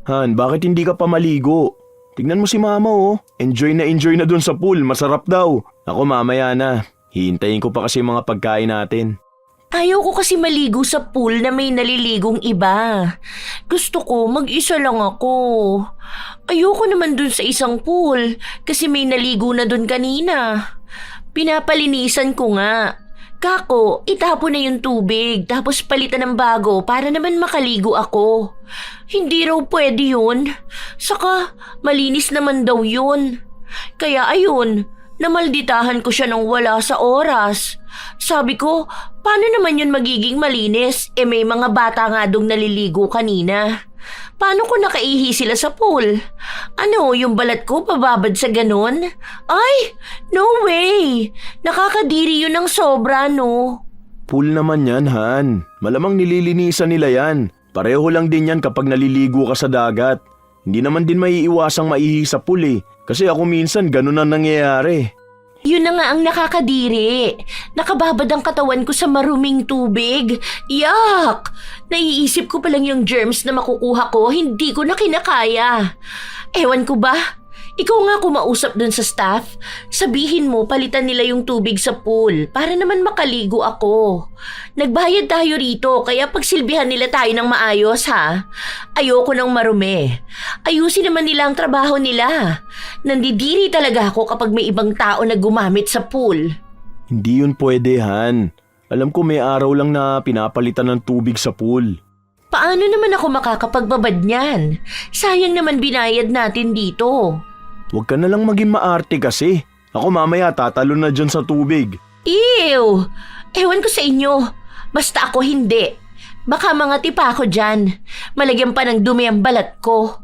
Han, bakit hindi ka pa maligo? Tignan mo si mama oh. Enjoy na dun sa pool. Masarap daw. Ako mamaya na. Hihintayin ko pa kasi mga pagkain natin. Ayaw ko kasi maligo sa pool na may naliligong iba. Gusto ko mag-isa lang ako. Ayoko naman dun sa isang pool kasi may naligo na dun kanina. Pinapalinisan ko nga. Kako, itapon na yung tubig tapos palitan ng bago para naman makaligo ako. Hindi raw pwede yun. Saka malinis naman daw yun. Kaya ayun, namalditahan ko siya nang wala sa oras. Sabi ko, paano naman yun magiging malinis? May mga bata nga dong naliligo kanina. Paano kung nakaihi sila sa pool? Ano, yung balat ko pababad sa ganon? Ay, no way! Nakakadiri yun ng sobra, no? Pool naman yan, Han. Malamang nililinisan nila yan. Pareho lang din yan kapag naliligo ka sa dagat. Hindi naman din maiiwasang maihi sa pool eh. Kasi ako minsan ganun ang nangyayari. Yun na nga ang nakakadiri. Nakababad ang katawan ko sa maruming tubig. Yuck! Naiisip ko pa lang yung germs na makukuha ko, hindi ko na kinakaya. Ewan ko ba? Ikaw nga kumausap dun sa staff. Sabihin mo palitan nila yung tubig sa pool para naman makaligo ako. Nagbayad tayo rito kaya pagsilbihan nila tayo ng maayos ha. Ayoko ng marumi. Ayusin naman nila ang trabaho nila. Nandidiri talaga ako kapag may ibang tao na gumamit sa pool. Hindi yun pwede, Han. Alam ko may araw lang na pinapalitan ng tubig sa pool. Paano naman ako makakapagbabad niyan? Sayang naman binayad natin dito. Huwag ka na lang maging maarte kasi. Ako mamaya tatalo na dyan sa tubig. Ew! Ewan ko sa inyo. Basta ako hindi. Baka mga tipa ko dyan. Malagyan pa ng dumi ang balat ko.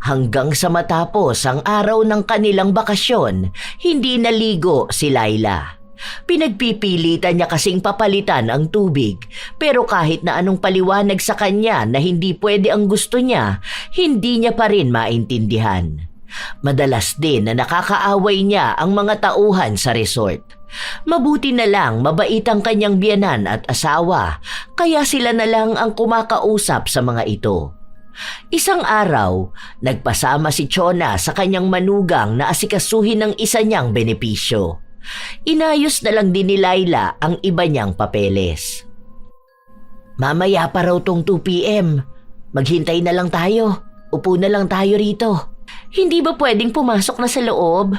Hanggang sa matapos ang araw ng kanilang bakasyon, hindi naligo si Laila. Pinagpipilitan niya kasing papalitan ang tubig, pero kahit na anong paliwanag sa kanya na hindi pwede ang gusto niya, hindi niya pa rin maintindihan. Madalas din na nakakaaway niya ang mga tauhan sa resort. Mabuti na lang mabait ang kanyang biyanan at asawa, kaya sila na lang ang kumakausap sa mga ito. Isang araw, nagpasama si Chona sa kanyang manugang na asikasuhin ng isa niyang benepisyo. Inayos na lang din ni Laila ang iba niyang papeles. Mamaya pa raw tong 2 p.m. Maghintay na lang tayo. Upo na lang tayo rito. Hindi ba pwedeng pumasok na sa loob?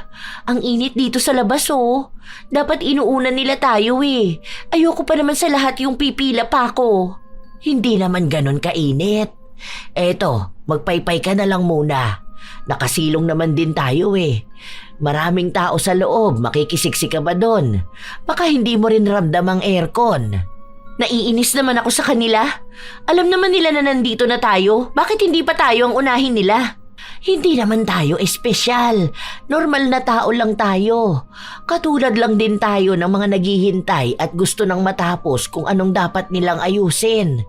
Ang init dito sa labas oh. Dapat inuunan nila tayo eh. Ayoko pa naman sa lahat yung pipila pa ako. Hindi naman ganun kainit. Eto, magpaypay ka na lang muna. Nakasilong naman din tayo eh. Maraming tao sa loob, makikisiksik ka ba doon? Baka hindi mo rin ramdam ang aircon. Naiinis naman ako sa kanila. Alam naman nila na nandito na tayo. Bakit hindi pa tayo ang unahin nila? Hindi naman tayo espesyal. Normal na tao lang tayo. Katulad lang din tayo ng mga naghihintay at gusto nang matapos kung anong dapat nilang ayusin.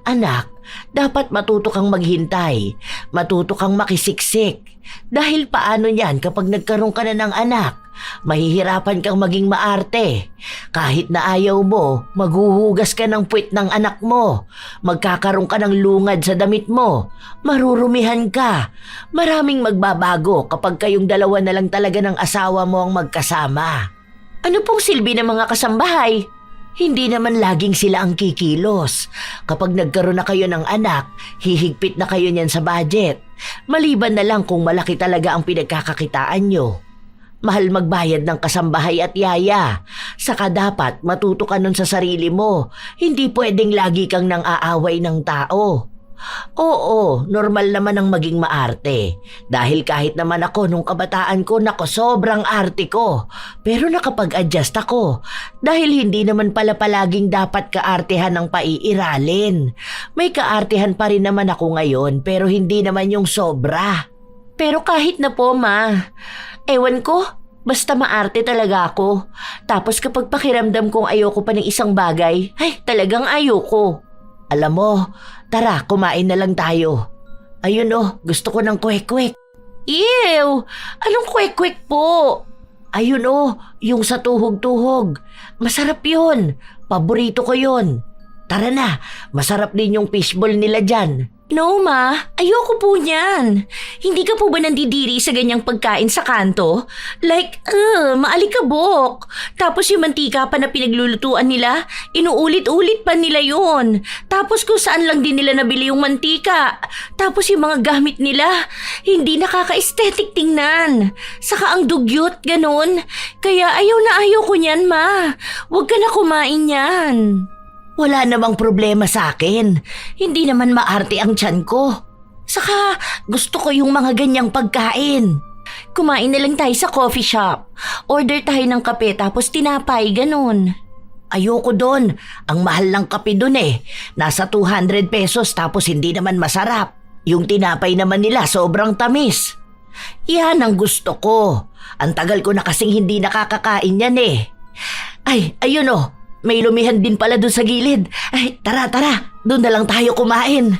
Anak, dapat matuto kang maghintay. Matuto kang makisiksik. Dahil paano yan kapag nagkaroon ka na ng anak? Mahihirapan kang maging maarte. Kahit na ayaw mo, maghuhugas ka ng puwit ng anak mo. Magkakaroon ka ng lungad sa damit mo. Marurumihan ka. Maraming magbabago kapag kayong dalawa na lang talaga ng asawa mo ang magkasama. Ano pong silbi ng mga kasambahay? Hindi naman laging sila ang kikilos. Kapag nagkaroon na kayo ng anak, hihigpit na kayo niyan sa budget. Maliban na lang kung malaki talaga ang pinagkakakitaan nyo. Mahal magbayad ng kasambahay at yaya. Saka dapat matuto ka nun sa sarili mo. Hindi pwedeng lagi kang nang aaway ng tao. Oo, normal naman ang maging maarte. Dahil kahit naman ako nung kabataan ko, nako sobrang arte ko. Pero nakapag-adjust ako. Dahil hindi naman pala palaging dapat kaartehan ng paiiralin. May kaartehan pa rin naman ako ngayon pero hindi naman yung sobra. Pero kahit na po ma, ewan ko, basta maarte talaga ako. Tapos kapag pakiramdam kong ayoko pa ng isang bagay, ay talagang ayoko. Alam mo, tara kumain na lang tayo. Ayun oh, gusto ko ng kwek-kwek. Ew! Anong kwek-kwek po? Ayun yung sa tuhog-tuhog. Masarap yun. Paborito ko yun. Tara na, masarap din yung fishball nila dyan. No, Ma. Ayoko po niyan. Hindi ka po ba nandidiri sa ganyang pagkain sa kanto? Like, maalikabok. Tapos yung mantika pa na pinaglulutuan nila, inuulit-ulit pa nila yun. Tapos kung saan lang din nila nabili yung mantika. Tapos yung mga gamit nila, hindi nakaka-aesthetic tingnan. Saka ang dugyot, ganun. Kaya ayaw ko niyan, Ma. Huwag ka na kumain yan. Wala namang problema sa akin. Hindi naman maarte ang tiyan ko. Saka gusto ko yung mga ganyang pagkain. Kumain na lang tayo sa coffee shop. Order tayo ng kape tapos tinapay, ganun. Ayoko doon. Ang mahal ng kape doon eh. Nasa 200 pesos tapos hindi naman masarap. Yung tinapay naman nila sobrang tamis. Yan ang gusto ko. Ang tagal ko na kasing hindi nakakakain yan eh. Ay, ayun may lumihan din pala doon sa gilid. Ay, tara, doon na lang tayo kumain.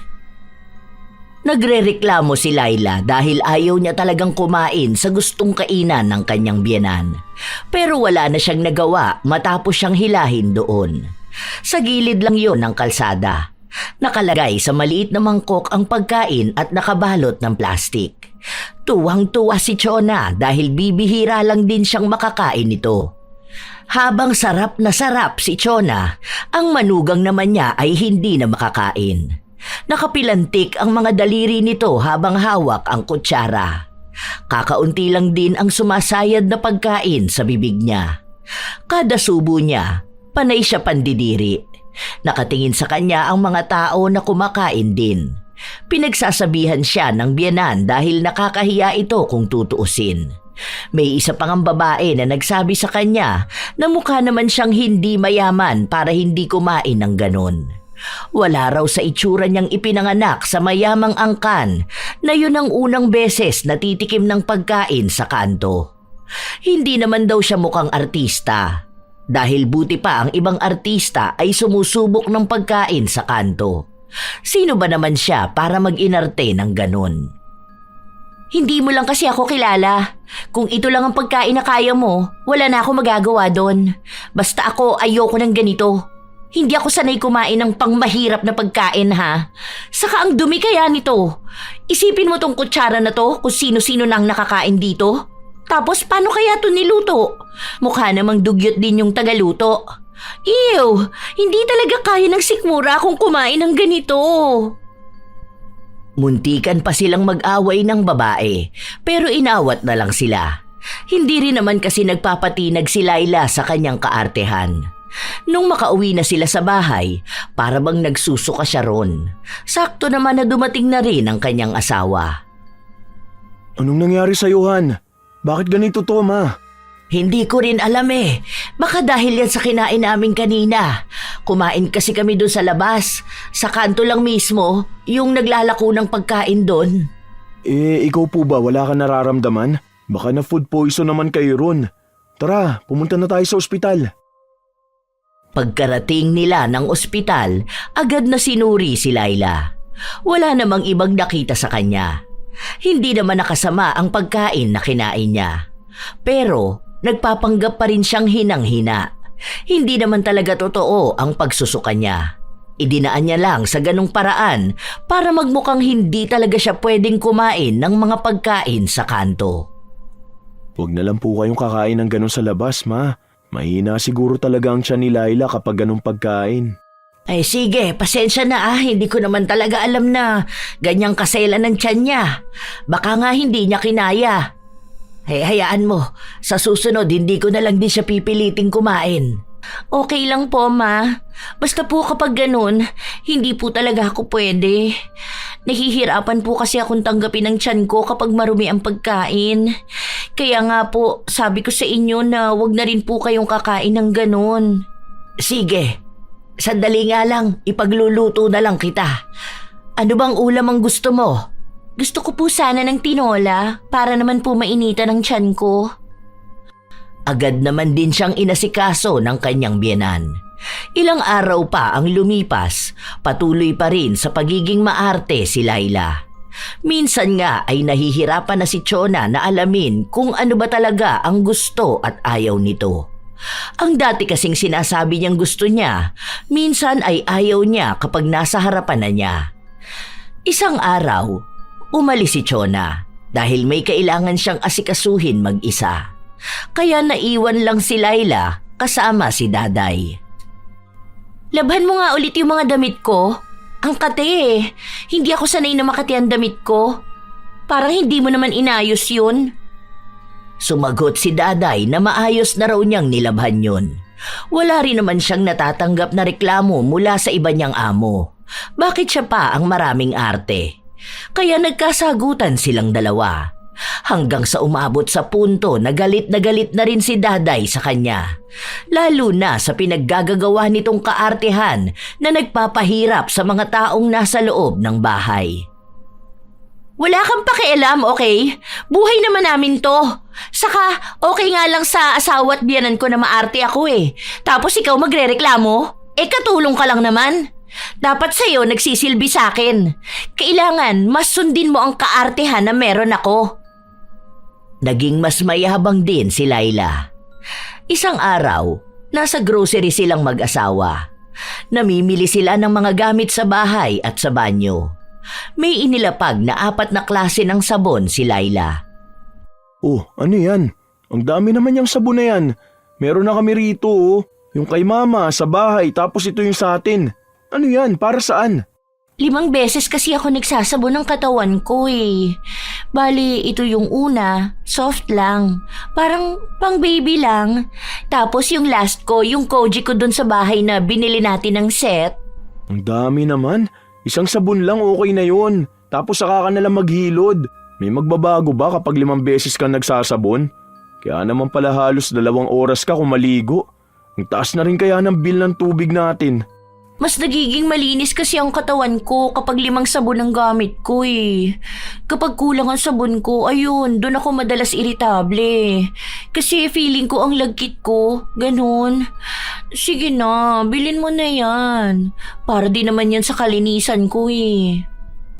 Nagrereklamo si Laila dahil ayaw niya talagang kumain sa gustong kainan ng kanyang biyenan. Pero wala na siyang nagawa matapos siyang hilahin doon. Sa gilid lang yon ng kalsada. Nakalagay sa maliit na mangkok ang pagkain at nakabalot ng plastik. Tuwang-tuwa si Chona dahil bibihira lang din siyang makakain nito. Habang sarap na sarap si Chona, ang manugang naman niya ay hindi na makakain. Nakapilantik ang mga daliri nito habang hawak ang kutsara. Kakaunti lang din ang sumasayad na pagkain sa bibig niya. Kada subo niya, panay siya pandidiri. Nakatingin sa kanya ang mga tao na kumakain din. Pinagsasabihan siya ng biyenan dahil nakakahiya ito kung tutuusin. May isa pang ang babae na nagsabi sa kanya na mukha naman siyang hindi mayaman para hindi kumain ng ganon. Wala raw sa itsura niyang ipinanganak sa mayamang angkan na yun ang unang beses na titikim ng pagkain sa kanto. Hindi naman daw siya mukhang artista dahil buti pa ang ibang artista ay sumusubok ng pagkain sa kanto. Sino ba naman siya para mag-inarte ng ganon? Hindi mo lang kasi ako kilala. Kung ito lang ang pagkain na kaya mo, wala na ako magagawa doon. Basta ako ayoko ng ganito. Hindi ako sanay kumain ng pangmahirap na pagkain ha. Saka ang dumi kaya nito. Isipin mo tong kutsara na to kung sino-sino nang nakakain dito. Tapos paano kaya to niluto? Mukha namang dugyot din yung tagaluto. Ew! Hindi talaga kaya ng sikmura kung kumain ng ganito. Muntikan pa silang mag-away ng babae, pero inawat na lang sila. Hindi rin naman kasi nagpapatinag si Laila sa kanyang kaartehan. Nung makauwi na sila sa bahay, para bang nagsusuka siya ron. Sakto naman na dumating na rin ang kanyang asawa. Anong nangyari sa Han? Bakit ganito to, Ma? Hindi ko rin alam eh. Baka dahil yan sa kinain namin kanina. Kumain kasi kami doon sa labas. Sa kanto lang mismo, yung naglalako ng pagkain doon. Ikaw po ba wala ka nararamdaman? Baka na food poison naman kayo ron. Tara, pumunta na tayo sa ospital. Pagkarating nila ng ospital, agad na sinuri si Laila. Wala namang ibang nakita sa kanya. Hindi naman nakasama ang pagkain na kinain niya. Pero nagpapanggap pa rin siyang hinang-hina. Hindi naman talaga totoo ang pagsusuka niya. Idinaan niya lang sa ganong paraan para magmukhang hindi talaga siya pwedeng kumain ng mga pagkain sa kanto. Huwag na lang po kayong kakain ng ganon sa labas, Ma. Mahina siguro talaga ang tiyan ni Laila kapag ganong pagkain. Ay sige, pasensya na hindi ko naman talaga alam na ganyang kasela ng tiyan niya. Baka nga hindi niya kinaya. Hayaan mo, sa susunod hindi ko na lang din siya pipiliting kumain. Okay lang po, Ma. Basta po kapag ganun, hindi po talaga ako pwede. Nahihirapan po kasi akong tanggapin ng tiyan ko kapag marumi ang pagkain. Kaya nga po, sabi ko sa inyo na wag na rin po kayong kakain ng ganun. Sige, sandali nga lang, ipagluluto na lang kita. Ano bang ulam ang gusto mo? Gusto ko po sana ng tinola para naman po mainitan ang tiyan ko. Agad naman din siyang inasikaso ng kanyang biyenan. Ilang araw pa ang lumipas, patuloy pa rin sa pagiging maarte si Laila. Minsan nga ay nahihirapan na si Chona na alamin kung ano ba talaga ang gusto at ayaw nito. Ang dati kasing sinasabi niyang gusto niya, minsan ay ayaw niya kapag nasa harapan na niya. Isang araw, umalis si Chona dahil may kailangan siyang asikasuhin mag-isa. Kaya naiwan lang si Laila kasama si Daday. Labhan mo nga ulit yung mga damit ko. Ang kate eh. Hindi ako sanay na makati ang damit ko. Parang hindi mo naman inayos yun. Sumagot si Daday na maayos na raw niyang nilabhan yun. Wala rin naman siyang natatanggap na reklamo mula sa iba niyang amo. Bakit siya pa ang maraming arte? Kaya nagkasagutan silang dalawa. Hanggang sa umabot sa punto na galit na rin si Daday sa kanya. Lalo na sa pinaggagagawa nitong kaartehan na nagpapahirap sa mga taong nasa loob ng bahay. Wala kang pakialam, okay? Buhay naman namin to. Saka, okay nga lang sa asawa at biyanan ko na maarte ako eh. Tapos ikaw magrereklamo? Katulong ka lang naman. Dapat sa'yo nagsisilbi sa'kin. Kailangan mas sundin mo ang kaartehan na meron ako. Naging mas mayabang din si Laila. Isang araw, nasa grocery silang mag-asawa. Namimili sila ng mga gamit sa bahay at sa banyo. May inilapag na 4 na klase ng sabon si Laila. Oh, ano yan? Ang dami naman yung sabon na yan. Meron na kami rito oh. Yung kay mama sa bahay tapos ito yung sa atin. Ano yan? Para saan? 5 beses kasi ako nagsasabon ng katawan ko eh. Bali, ito yung una, soft lang. Parang pang baby lang. Tapos yung last ko, yung Koji ko dun sa bahay na binili natin ng set. Ang dami naman. Isang sabon lang okay na yun. Tapos saka ka nalang maghilod. May magbabago ba kapag 5 beses ka nagsasabon? Kaya naman pala halos 2 oras ka kung maligo. Ang taas na rin kaya ng bill ng tubig natin. Mas nagiging malinis kasi ang katawan ko kapag 5 sabon ang gamit ko eh. Kapag kulang ang sabon ko, ayun, doon ako madalas iritable. Kasi feeling ko ang lagkit ko, ganun. Sige na, bilhin mo na yan. Para din naman yan sa kalinisan ko eh.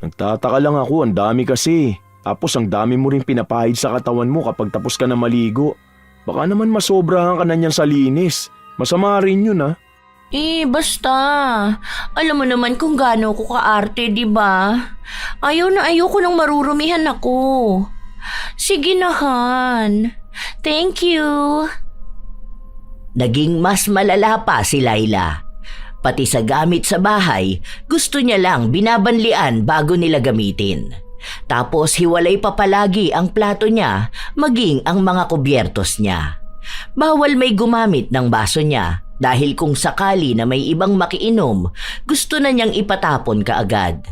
Nagtataka lang ako, ang dami kasi. Tapos ang dami mo rin pinapahid sa katawan mo kapag tapos ka na maligo. Baka naman masobrahan ka na niyan sa linis. Masama rin yun ah. Basta. Alam mo naman kung gaano ko kaarte, di ba? Ayaw ko nang marurumihan ako. Sige na, Han. Thank you. Naging mas malala pa si Laila. Pati sa gamit sa bahay, gusto niya lang binabanlian bago nila gamitin. Tapos hiwalay pa palagi ang plato niya, maging ang mga kubyertos niya. Bawal may gumamit ng baso niya dahil kung sakali na may ibang makiinom, gusto na niyang ipatapon kaagad.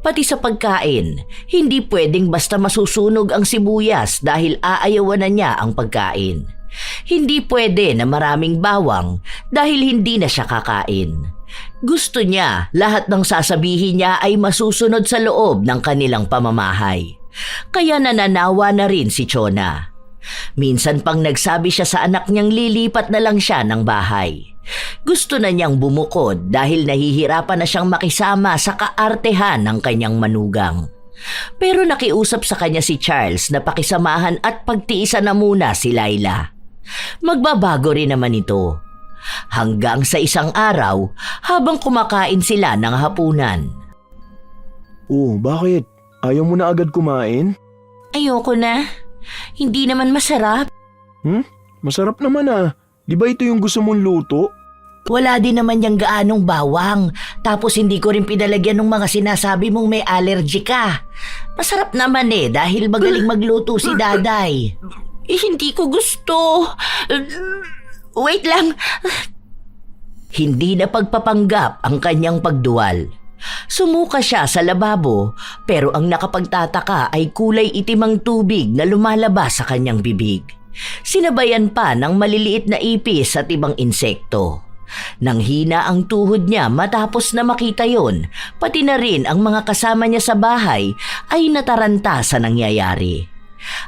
Pati sa pagkain, hindi pwedeng basta masusunog ang sibuyas dahil aayawan na niya ang pagkain. Hindi pwede na maraming bawang dahil hindi na siya kakain. Gusto niya lahat ng sasabihin niya ay masusunod sa loob ng kanilang pamamahay. Kaya nananawa na rin si Chona. Minsan pang nagsabi siya sa anak niyang lilipat na lang siya ng bahay. Gusto na niyang bumukod dahil nahihirapan na siyang makisama sa kaartehan ng kanyang manugang. Pero nakiusap sa kanya si Charles na pakisamahan at pagtiisan na muna si Laila. Magbabago rin naman ito. Hanggang sa isang araw habang kumakain sila ng hapunan. Oh, bakit? Ayaw mo na agad kumain? Ayoko na. Hindi naman masarap. Masarap naman ah. Di ba ito yung gusto mong luto? Wala din naman yung gaanong bawang. Tapos hindi ko rin pinalagyan ng mga sinasabi mong may allergy ka. Masarap naman dahil magaling magluto si Daday. Hindi ko gusto. Wait lang. Hindi na pagpapanggap ang kanyang pagduwal. Sumuka siya sa lababo pero ang nakapagtataka ay kulay itim ang tubig na lumalabas sa kanyang bibig. Sinabayan pa ng maliliit na ipis at ibang insekto. Nang hina ang tuhod niya matapos na makita yon, pati na rin ang mga kasama niya sa bahay ay nataranta sa nangyayari.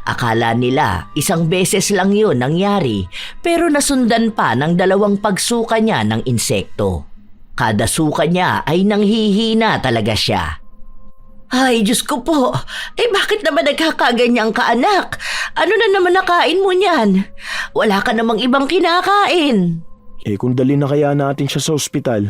Akala nila 1 beses lang yon nangyari pero nasundan pa ng 2 pagsuka niya ng insekto. Kada suka niya ay nanghihina talaga siya. Ay, Diyos ko po. Bakit naman nagkakaganyan ka, anak? Ano na naman nakain mo niyan? Wala ka namang ibang kinakain. Kung dali na kaya natin siya sa ospital.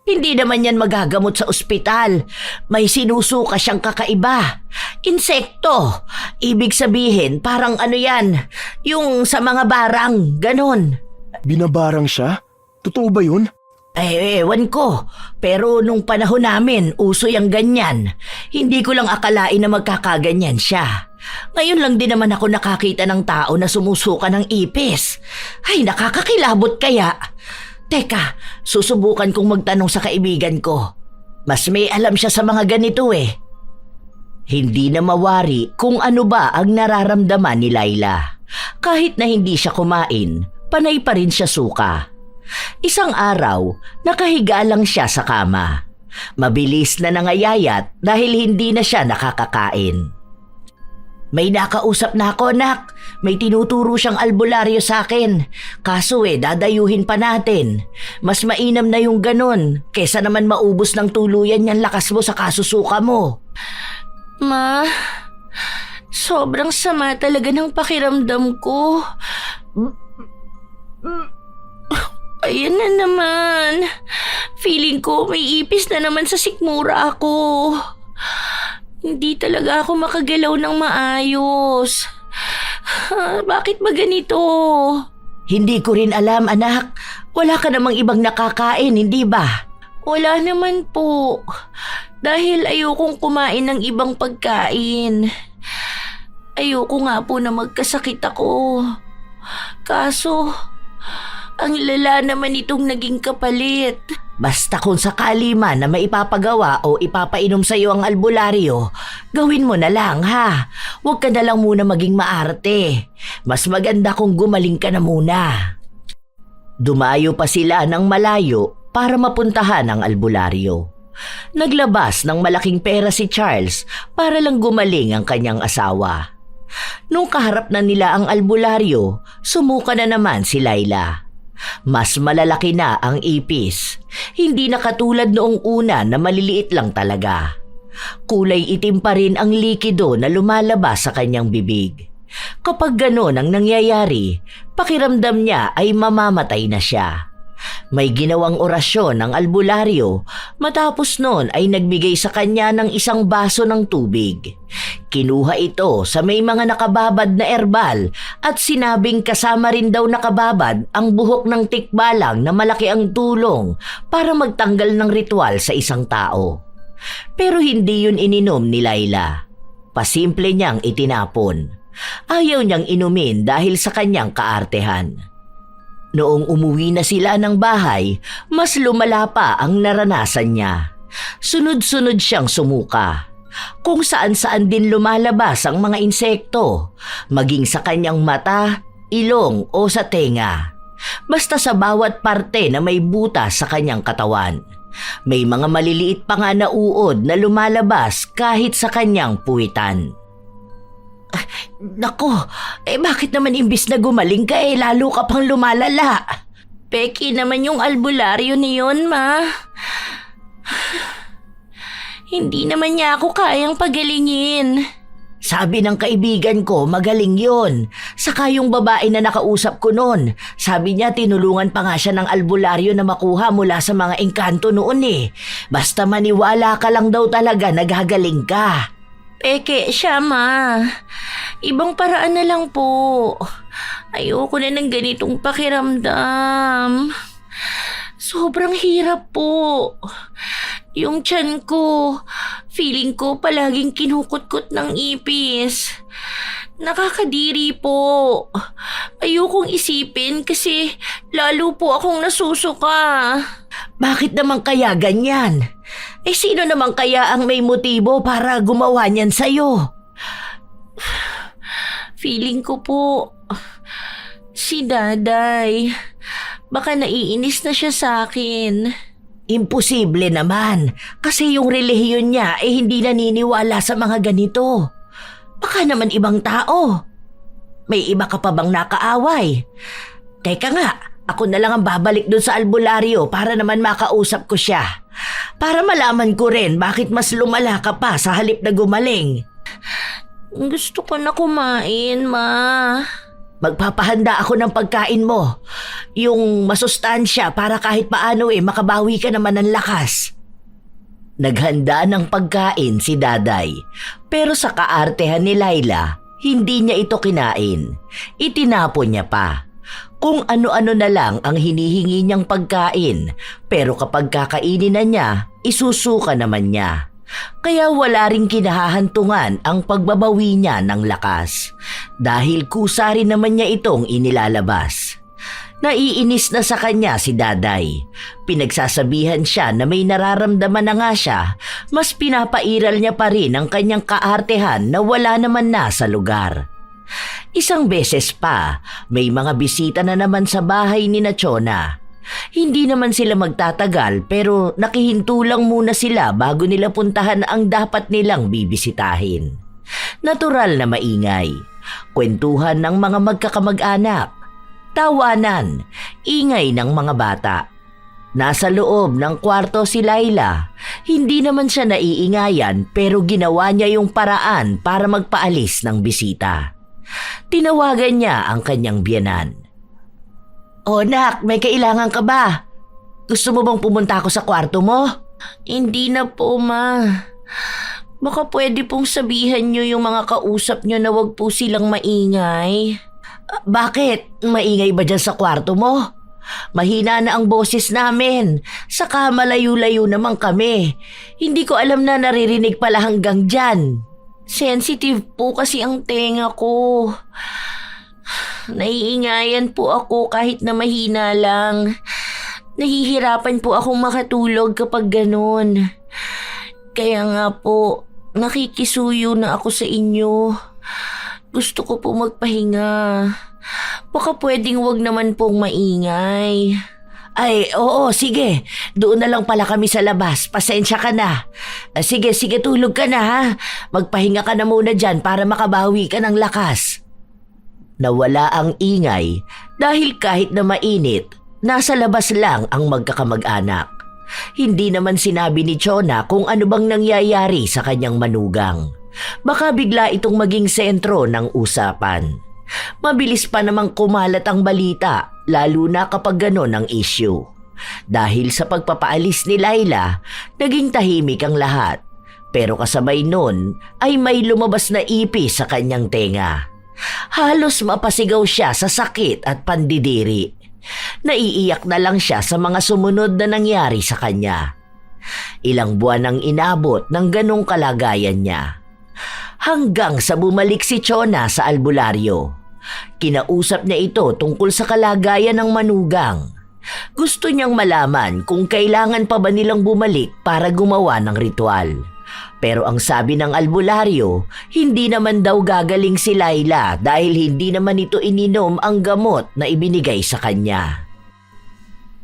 Hindi naman yan magagamot sa ospital. May sinusuka siyang kakaiba. Insekto. Ibig sabihin, parang ano yan, yung sa mga barang, ganon. Binabarang siya? Totoo ba yun? Ewan ko. Pero nung panahon namin, uso yung ganyan. Hindi ko lang akalain na magkakaganyan siya. Ngayon lang din naman ako nakakita ng tao na sumusuka ng ipis. Ay, nakakakilabot kaya. Teka, susubukan kong magtanong sa kaibigan ko. Mas may alam siya sa mga ganito eh. Hindi na mawari kung ano ba ang nararamdaman ni Laila. Kahit na hindi siya kumain, panay pa rin siya suka. Isang araw, nakahiga lang siya sa kama. Mabilis na nangayayat dahil hindi na siya nakakakain. May nakausap na ako, anak. May tinuturo siyang albularyo sa akin. Kaso dadayuhin pa natin. Mas mainam na yung ganon, kesa naman maubos ng tuluyan yung lakas mo sa kasusuka mo. Ma, sobrang sama talaga ng pakiramdam ko. Ayan na naman. Feeling ko may ipis na naman sa sikmura ako. Hindi talaga ako makagalaw ng maayos. Bakit ba ganito? Hindi ko rin alam, anak. Wala ka namang ibang nakakain, hindi ba? Wala naman po. Dahil ayokong kumain ng ibang pagkain. Ayoko nga po na magkasakit ako. Kaso, ang lala naman itong naging kapalit. Basta kung sakali man na maipapagawa o ipapainom sa iyo ang albularyo, gawin mo na lang ha. Huwag ka na lang muna maging maarte. Mas maganda kung gumaling ka na muna. Dumayo pa sila ng malayo para mapuntahan ang albularyo. Naglabas ng malaking pera si Charles para lang gumaling ang kanyang asawa. Nung kaharap na nila ang albularyo, sumuka na naman si Laila. Mas malalaki na ang ipis. Hindi na katulad noong una na maliliit lang talaga. Kulay itim pa rin ang likido na lumalabas sa kanyang bibig. Kapag gano'n ang nangyayari, pakiramdam niya ay mamamatay na siya. May ginawang orasyon ng albularyo, matapos noon ay nagbigay sa kanya ng isang baso ng tubig. Kinuha ito sa may mga nakababad na erbal at sinabing kasama rin daw nakababad ang buhok ng tikbalang na malaki ang tulong para magtanggal ng ritual sa isang tao. Pero hindi yun ininom ni Laila. Pasimple niyang itinapon. Ayaw niyang inumin dahil sa kanyang kaartehan. Noong umuwi na sila ng bahay, mas lumala pa ang naranasan niya. Sunod-sunod siyang sumuka. Kung saan-saan din lumalabas ang mga insekto, maging sa kanyang mata, ilong o sa tenga. Basta sa bawat parte na may butas sa kanyang katawan. May mga maliliit pa nga na uod na lumalabas kahit sa kanyang puwitan. Nako, bakit naman imbis na gumaling ka lalo ka pang lumalala? Peki naman yung albularyo niyon, ma. Hindi naman niya ako kayang pagalingin. Sabi ng kaibigan ko, magaling yon. Saka yung babae na nakausap ko noon, sabi niya tinulungan pa nga siya ng albularyo na makuha mula sa mga engkanto noon Basta maniwala ka lang daw talaga nagagaling ka. Peke siya, ma. Ibang paraan na lang po. Ayoko na ng ganitong pakiramdam. Sobrang hirap po. Yung tiyan ko, feeling ko palaging kinukutkot ng ipis. Nakakadiri po. Ayokong isipin kasi lalo po akong nasusuka. Bakit naman kaya ganyan? Sino naman kaya ang may motibo para gumawa niyan sa'yo? Feeling ko po, si Daday. Baka naiinis na siya sa akin. Imposible naman, kasi yung relihiyon niya hindi naniniwala sa mga ganito. Baka naman ibang tao. May iba ka pa bang nakaaway? Teka nga, ako na lang ang babalik doon sa albularyo para naman makausap ko siya. Para malaman ko rin bakit mas lumala ka pa sa halip na gumaling. Gusto ko na kumain, Ma. Magpapahanda ako ng pagkain mo. Yung masustansya para kahit paano makabawi ka naman ng lakas. Naghanda ng pagkain si Daday. Pero sa kaartehan ni Laila, hindi niya ito kinain. Itinapon niya pa. Kung ano-ano na lang ang hinihingi niyang pagkain. Pero kapag kakainin na niya, isusuka naman niya. Kaya wala ring kinahahantungan ang pagbabawi niya ng lakas dahil kusa rin naman niya itong inilalabas. Naiinis na sa kanya si Daday. Pinagsasabihan siya na may nararamdaman na nga siya, mas pinapairal niya pa rin ang kanyang kaartehan na wala naman na sa lugar. Isang beses pa, may mga bisita na naman sa bahay ni Chona. Hindi naman sila magtatagal pero nakihinto lang muna sila bago nila puntahan ang dapat nilang bibisitahin. Natural na maingay, kwentuhan ng mga magkakamag-anak, tawanan, ingay ng mga bata. Nasa loob ng kwarto si Laila, hindi naman siya naiingayan pero ginawa niya yung paraan para magpaalis ng bisita. Tinawagan niya ang kanyang biyenan. "O nak, may kailangan ka ba? Gusto mo bang pumunta ako sa kwarto mo?" Hindi na po, Ma. Baka pwede pong sabihan niyo yung mga kausap niyo na wag po silang maingay. Bakit? Maingay ba dyan sa kwarto mo? Mahina na ang boses namin. Saka malayo-layo naman kami. Hindi ko alam na naririnig pala hanggang dyan. Sensitive po kasi ang tenga ko. Naiingayan po ako kahit na mahina lang. Nahihirapan po akong makatulog kapag ganun. Kaya nga po, nakikisuyo na ako sa inyo. Gusto ko po magpahinga. Baka pwedeng wag naman pong maingay. Ay, oo, sige. Doon na lang pala kami sa labas. Pasensya ka na. Sige, tulog ka na ha. Magpahinga ka na muna dyan para makabawi ka ng lakas. Nawala ang ingay dahil kahit na mainit, nasa labas lang ang magkakamag-anak. Hindi naman sinabi ni Chona kung ano bang nangyayari sa kanyang manugang. Baka bigla itong maging sentro ng usapan. Mabilis pa namang kumalat ang balita, lalo na kapag ganon ang issue. Dahil sa pagpapaalis ni Laila, naging tahimik ang lahat. Pero kasabay nun ay may lumabas na ipis sa kanyang tenga. Halos mapasigaw siya sa sakit at pandidiri. Naiiyak na lang siya sa mga sumunod na nangyari sa kanya. Ilang buwan ang inabot ng ganong kalagayan niya. Hanggang sa bumalik si Chona sa albularyo. Kinausap niya ito tungkol sa kalagayan ng manugang. Gusto niyang malaman kung kailangan pa ba nilang bumalik para gumawa ng ritual. Pero ang sabi ng albularyo, hindi naman daw gagaling si Laila dahil hindi naman ito ininom ang gamot na ibinigay sa kanya.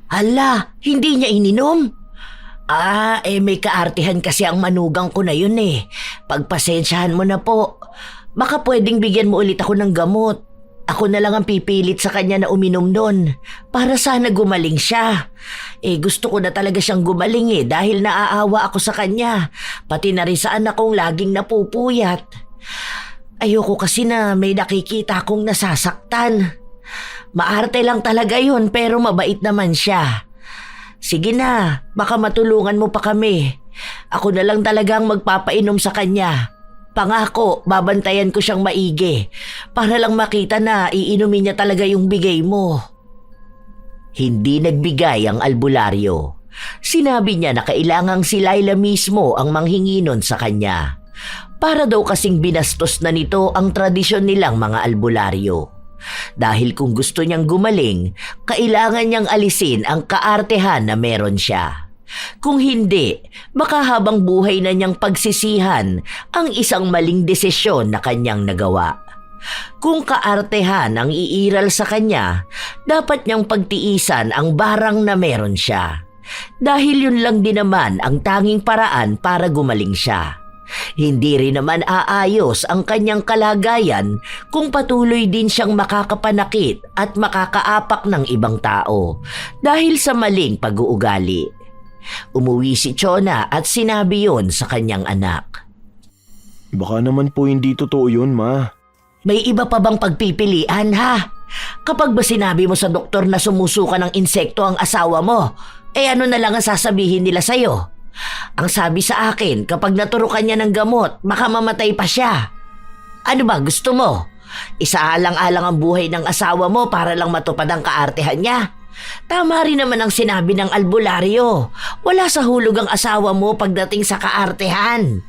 Hala, hindi niya ininom? May kaartihan kasi ang manugang ko na yun eh. Pagpasensyahan mo na po. Baka pwedeng bigyan mo ulit ako ng gamot. Ako na lang ang pipilit sa kanya na uminom nun para sana gumaling siya. Gusto ko na talaga siyang gumaling dahil naaawa ako sa kanya. Pati na rin sa anak kong laging napupuyat. Ayoko kasi na may nakikita akong nasasaktan. Maarte lang talaga yun pero mabait naman siya. Sige na, baka matulungan mo pa kami. Ako na lang talagang magpapainom sa kanya. Pangako, babantayan ko siyang maigi para lang makita na iinumin niya talaga yung bigay mo. Hindi nagbigay ang albularyo. Sinabi niya na kailangang si Laila mismo ang manghingi nun sa kanya. Para daw kasing binastos na nito ang tradisyon nilang mga albularyo. Dahil kung gusto niyang gumaling, kailangan niyang alisin ang kaartehan na meron siya. Kung hindi, baka habang buhay na niyang pagsisihan ang isang maling desisyon na kanyang nagawa. Kung kaartehan ang iiral sa kanya, dapat niyang pagtiisan ang barang na meron siya. Dahil yun lang din naman ang tanging paraan para gumaling siya. Hindi rin naman aayos ang kanyang kalagayan kung patuloy din siyang makakapanakit at makakaapak ng ibang tao dahil sa maling pag-uugali. Umuwi si Chona at sinabi yon sa kanyang anak. Baka naman po hindi totoo yun, Ma. May iba pa bang pagpipilian ha? Kapag ba sinabi mo sa doktor na sumusuka ng insekto ang asawa mo, ano na lang ang sasabihin nila sa'yo? Ang sabi sa akin, kapag naturukan niya ng gamot, baka mamatay pa siya. Ano ba gusto mo? Isaalang-alang ang buhay ng asawa mo para lang matupad ang kaartehan niya? Tama rin naman ang sinabi ng albularyo. Wala sa hulog ang asawa mo pagdating sa kaartehan.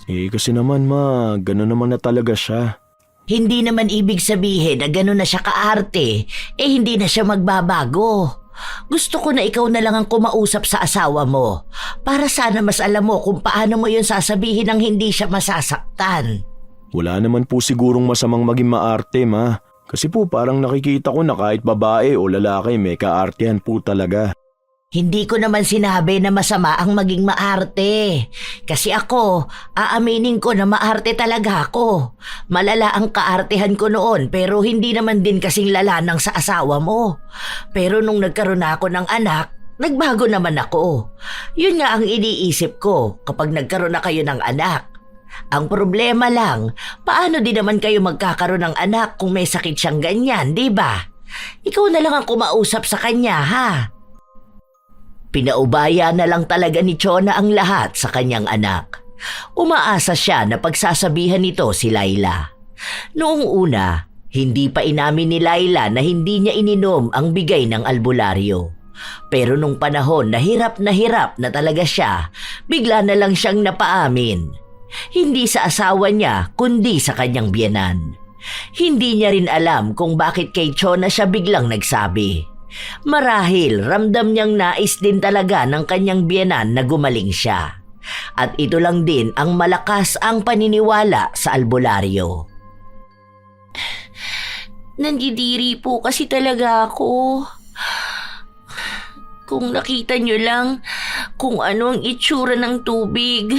Kasi naman, Ma, gano'n naman na talaga siya. Hindi naman ibig sabihin na gano'n na siya kaarte, hindi na siya magbabago. Gusto ko na ikaw na lang ang kumausap sa asawa mo para sana mas alam mo kung paano mo yun sasabihin nang hindi siya masasaktan. Wala naman po sigurong masamang maging maarte, Ma. Kasi po parang nakikita ko na kahit babae o lalaki may kaartehan po talaga. Hindi ko naman sinabi na masama ang maging maarte. Kasi ako, aaminin ko na maarte talaga ako. Malala ang kaartehan ko noon pero hindi naman din kasing lala ng sa asawa mo. Pero nung nagkaroon ako ng anak, nagbago naman ako. Yun nga ang iniisip ko kapag nagkaroon na kayo ng anak. Ang problema lang, paano din naman kayo magkakaroon ng anak kung may sakit siyang ganyan, di ba? Ikaw na lang ang kumausap sa kanya, ha? Pinaubaya na lang talaga ni Chona ang lahat sa kanyang anak. Umaasa siya na pagsasabihan nito si Laila. Noong una, hindi pa inamin ni Laila na hindi niya ininom ang bigay ng albularyo. Pero nung panahon na hirap na talaga siya, bigla na lang siyang napaamin. Hindi sa asawa niya kundi sa kanyang biyenan. Hindi niya rin alam kung bakit kay Chona siya biglang nagsabi. Marahil ramdam niyang nais din talaga ng kanyang biyenan na gumaling siya. At ito lang din ang malakas ang paniniwala sa albularyo. Nandidiri po kasi talaga ako. Kung nakita niyo lang kung ano ang itsura ng tubig.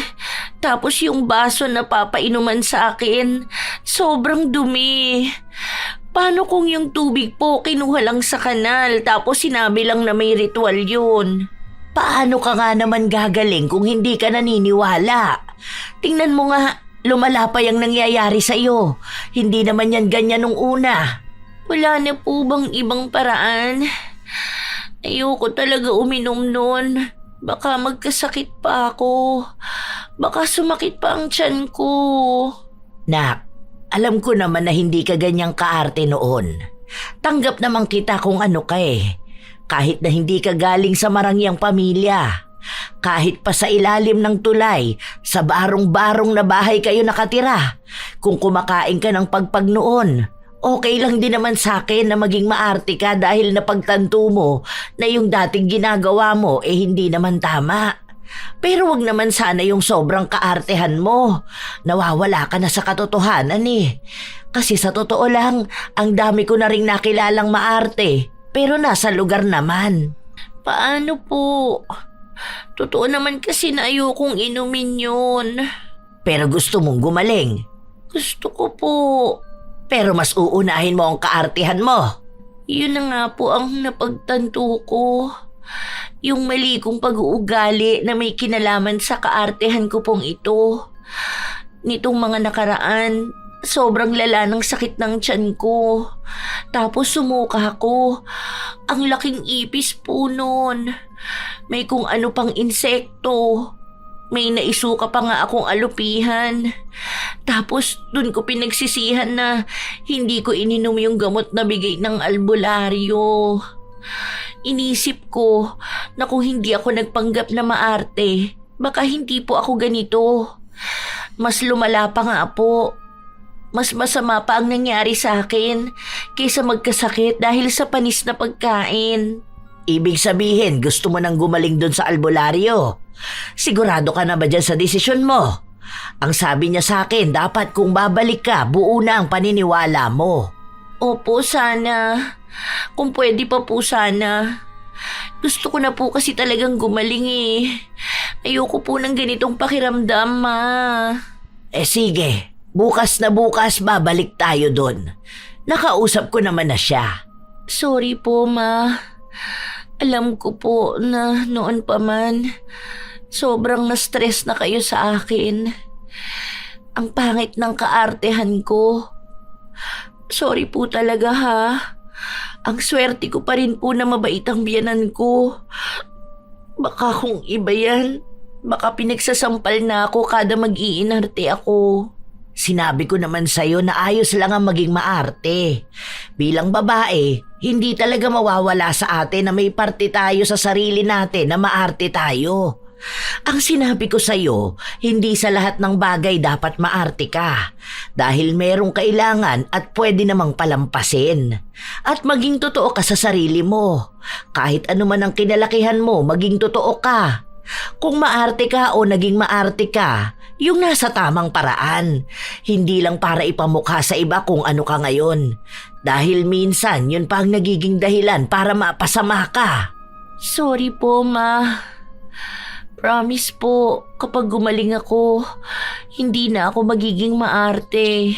Tapos yung baso na papainuman sa akin, sobrang dumi. Paano kung yung tubig po kinuha lang sa kanal tapos sinabi lang na may ritual yun? Paano ka nga naman gagaling kung hindi ka naniniwala? Tingnan mo nga, lumala pa yung nangyayari sa'yo. Hindi naman yan ganyan nung una. Wala na po bang ibang paraan? Ayoko talaga uminom nun. Baka magkasakit pa ako. Baka sumakit pa ang tiyan ko. Nak, alam ko naman na hindi ka ganyang kaarte noon. Tanggap naman kita kung ano ka eh. Kahit na hindi ka galing sa marangyang pamilya. Kahit pa sa ilalim ng tulay, sa barong-barong na bahay kayo nakatira. Kung kumakain ka ng pagpag noon, okay lang din naman sa akin na maging maarte ka dahil napagtanto mo na yung dating ginagawa mo hindi naman tama. Pero wag naman sana yung sobrang kaartehan mo. Nawawala ka na sa katotohanan eh. Kasi sa totoo lang, ang dami ko na ring nakilalang maarte. Pero nasa lugar naman. Paano po? Totoo naman kasi na ayokong inumin yun. Pero gusto mong gumaling. Gusto ko po. Pero mas uunahin mo ang kaartehan mo. Yun na nga po ang napagtanto ko. Yung mali kong pag-uugali na may kinalaman sa kaartehan ko pong ito. Nitong mga nakaraan, sobrang lala ng sakit ng tiyan ko. Tapos sumuka ako. Ang laking ipis po nun. May kung ano pang insekto. May naisuka pa nga akong alupihan. Tapos dun ko pinagsisihan na hindi ko ininom yung gamot na bigay ng albularyo. Inisip ko na kung hindi ako nagpanggap na maarte, baka hindi po ako ganito. Mas lumala pa nga po. Mas masama pa ang nangyari sa akin kaysa magkasakit dahil sa panis na pagkain. Ibig sabihin, gusto mo nang gumaling dun sa albularyo. Sigurado ka na ba dyan sa desisyon mo? Ang sabi niya sa akin, dapat kung babalik ka, buo na ang paniniwala mo. Opo, sana. Kung pwede pa po sana. Gusto ko na po kasi talagang gumaling eh. Ayoko po ng ganitong pakiramdam, Ma. Sige, bukas na bukas babalik tayo dun. Nakausap ko naman na siya. Sorry po, Ma. Alam ko po na noon pa man, sobrang na-stress na kayo sa akin. Ang pangit ng kaartehan ko. Sorry po talaga ha. Ang swerte ko pa rin po na mabait ang biyanan ko. Baka kung iba yan, baka pinagsasampal na ako kada mag-iinarte ako. Sinabi ko naman sa'yo na ayos lang ang maging maarte. Bilang babae, hindi talaga mawawala sa atin na may parte tayo sa sarili natin na maarte tayo. Ang sinabi ko sa'yo, hindi sa lahat ng bagay dapat maarte ka. Dahil merong kailangan at pwede namang palampasin. At maging totoo ka sa sarili mo. Kahit ano man ang kinalakihan mo, maging totoo ka. Kung maarte ka o naging maarte ka, yung nasa tamang paraan. Hindi lang para ipamukha sa iba kung ano ka ngayon. Dahil minsan yun pa ang nagiging dahilan para mapasama ka. Sorry po, Ma. Promise po, kapag gumaling ako, hindi na ako magiging maarte.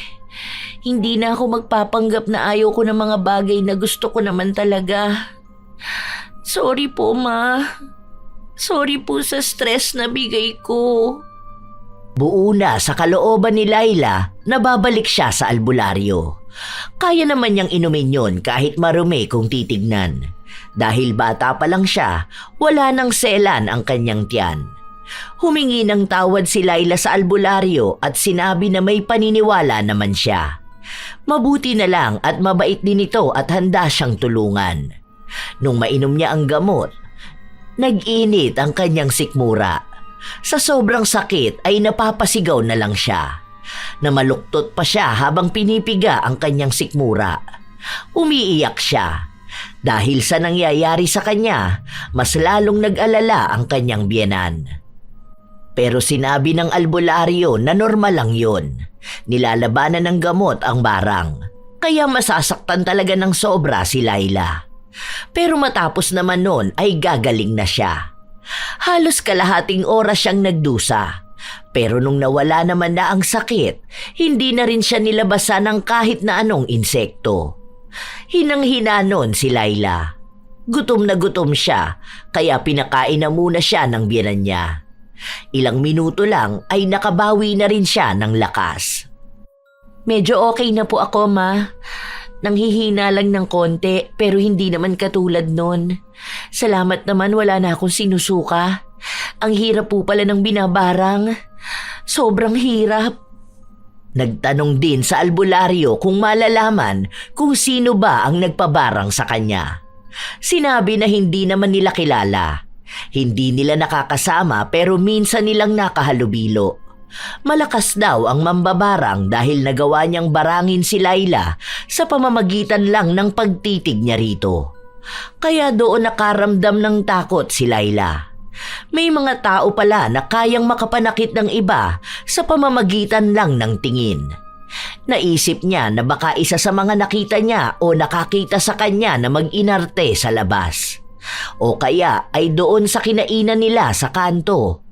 Hindi na ako magpapanggap na ayaw ko ng mga bagay na gusto ko naman talaga. Sorry po, Ma. Sorry po sa stress na bigay ko. Buo na sa kalooban ni Laila na babalik siya sa albularyo. Kaya naman niyang inumin yun kahit marumi kung titignan. Dahil bata pa lang siya, wala nang selan ang kanyang tiyan. Humingi ng tawad si Laila sa albularyo at sinabi na may paniniwala naman siya. Mabuti na lang at mabait din ito at handa siyang tulungan. Nung mainom niya ang gamot, nag-init ang kanyang sikmura. Sa sobrang sakit ay napapasigaw na lang siya. Namaluktot pa siya habang pinipiga ang kanyang sikmura. Umiiyak siya. Dahil sa nangyayari sa kanya, mas lalong nag-alala ang kanyang biyenan. Pero sinabi ng albularyo na normal lang yun. Nilalabanan ng gamot ang barang. Kaya masasaktan talaga ng sobra si Laila. Pero matapos naman nun ay gagaling na siya. Halos kalahating oras siyang nagdusa. Pero nung nawala naman na ang sakit, hindi na rin siya nilabasan ng kahit na anong insekto. Hinang-hina nun si Laila. Gutom na gutom siya, kaya pinakain na muna siya ng biyenan niya. Ilang minuto lang ay nakabawi na rin siya ng lakas. Medyo okay na po ako, Ma. Nanghihina lang ng konti pero hindi naman katulad nun. Salamat naman wala na akong sinusuka. Ang hirap po pala ng binabarang. Sobrang hirap. Nagtanong din sa albularyo kung malalaman kung sino ba ang nagpabarang sa kanya. Sinabi na hindi naman nila kilala. Hindi nila nakakasama pero minsan nilang nakahalubilo. Malakas daw ang mambabarang dahil nagawa niyang barangin si Laila sa pamamagitan lang ng pagtitig niya rito. Kaya doon nakaramdam ng takot si Laila. May mga tao pala na kayang makapanakit ng iba sa pamamagitan lang ng tingin. Naisip niya na baka isa sa mga nakita niya o nakakita sa kanya na mag-inarte sa labas. O kaya ay doon sa kinainan nila sa kanto,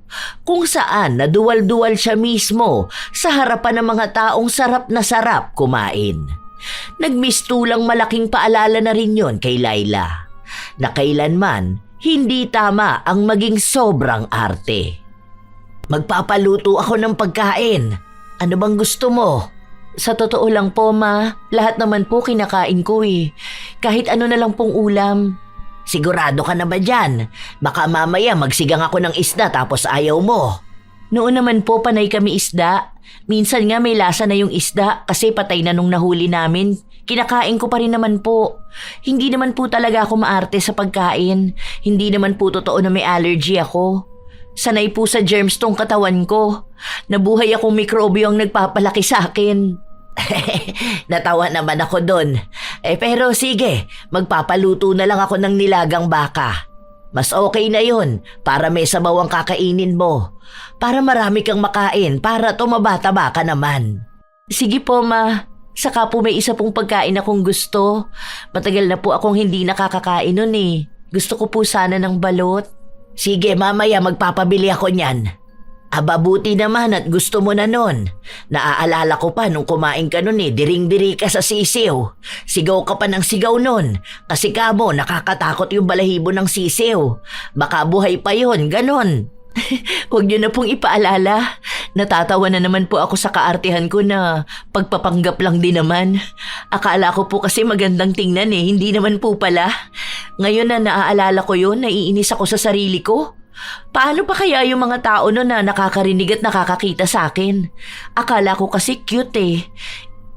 kung saan naduwal-duwal siya mismo sa harapan ng mga taong sarap na sarap kumain. Nagmistulang malaking paalala na rin yon kay Laila, na kailanman hindi tama ang maging sobrang arte. Magpapaluto ako ng pagkain. Ano bang gusto mo? Sa totoo lang po, Ma, lahat naman po kinakain ko eh. Kahit ano na lang pong ulam. Sigurado ka na ba dyan? Baka mamaya magsigang ako ng isda tapos ayaw mo. Noon naman po panay kami isda. Minsan nga may lasa na yung isda kasi patay na nung nahuli namin. Kinakain ko pa rin naman po. Hindi naman po talaga ako maarte sa pagkain. Hindi naman po totoo na may allergy ako. Sanay po sa germs tong katawan ko. Nabuhay akong mikrobyo ang nagpapalaki sa akin. Natawa naman ako doon. Pero sige, magpapaluto na lang ako ng nilagang baka. Mas okay na yun para may sabaw ang kakainin mo. Para marami kang makain para tumaba-taba ka naman. Sige po, Ma. Saka po may isa pong pagkain akong gusto. Matagal na po akong hindi nakakakain nun eh. Gusto ko po sana ng balot. Sige, mamaya magpapabili ako niyan. Aba buti naman at gusto mo na nun. Naaalala ko pa nung kumain ka nun diring-diri ka sa sisiw. Sigaw ka pa ng sigaw nun. Kasi kamo nakakatakot yung balahibo ng sisiw. Baka buhay pa yun, ganon. Huwag niyo na pong ipaalala. Natatawa na naman po ako sa kaartihan ko na pagpapanggap lang din naman. Akala ko po kasi magandang tingnan hindi naman po pala. Ngayon na naaalala ko yun, naiinis ako sa sarili ko. Paano pa kaya yung mga tao na nakakarinig at nakakakita sa akin? Akala ko kasi cute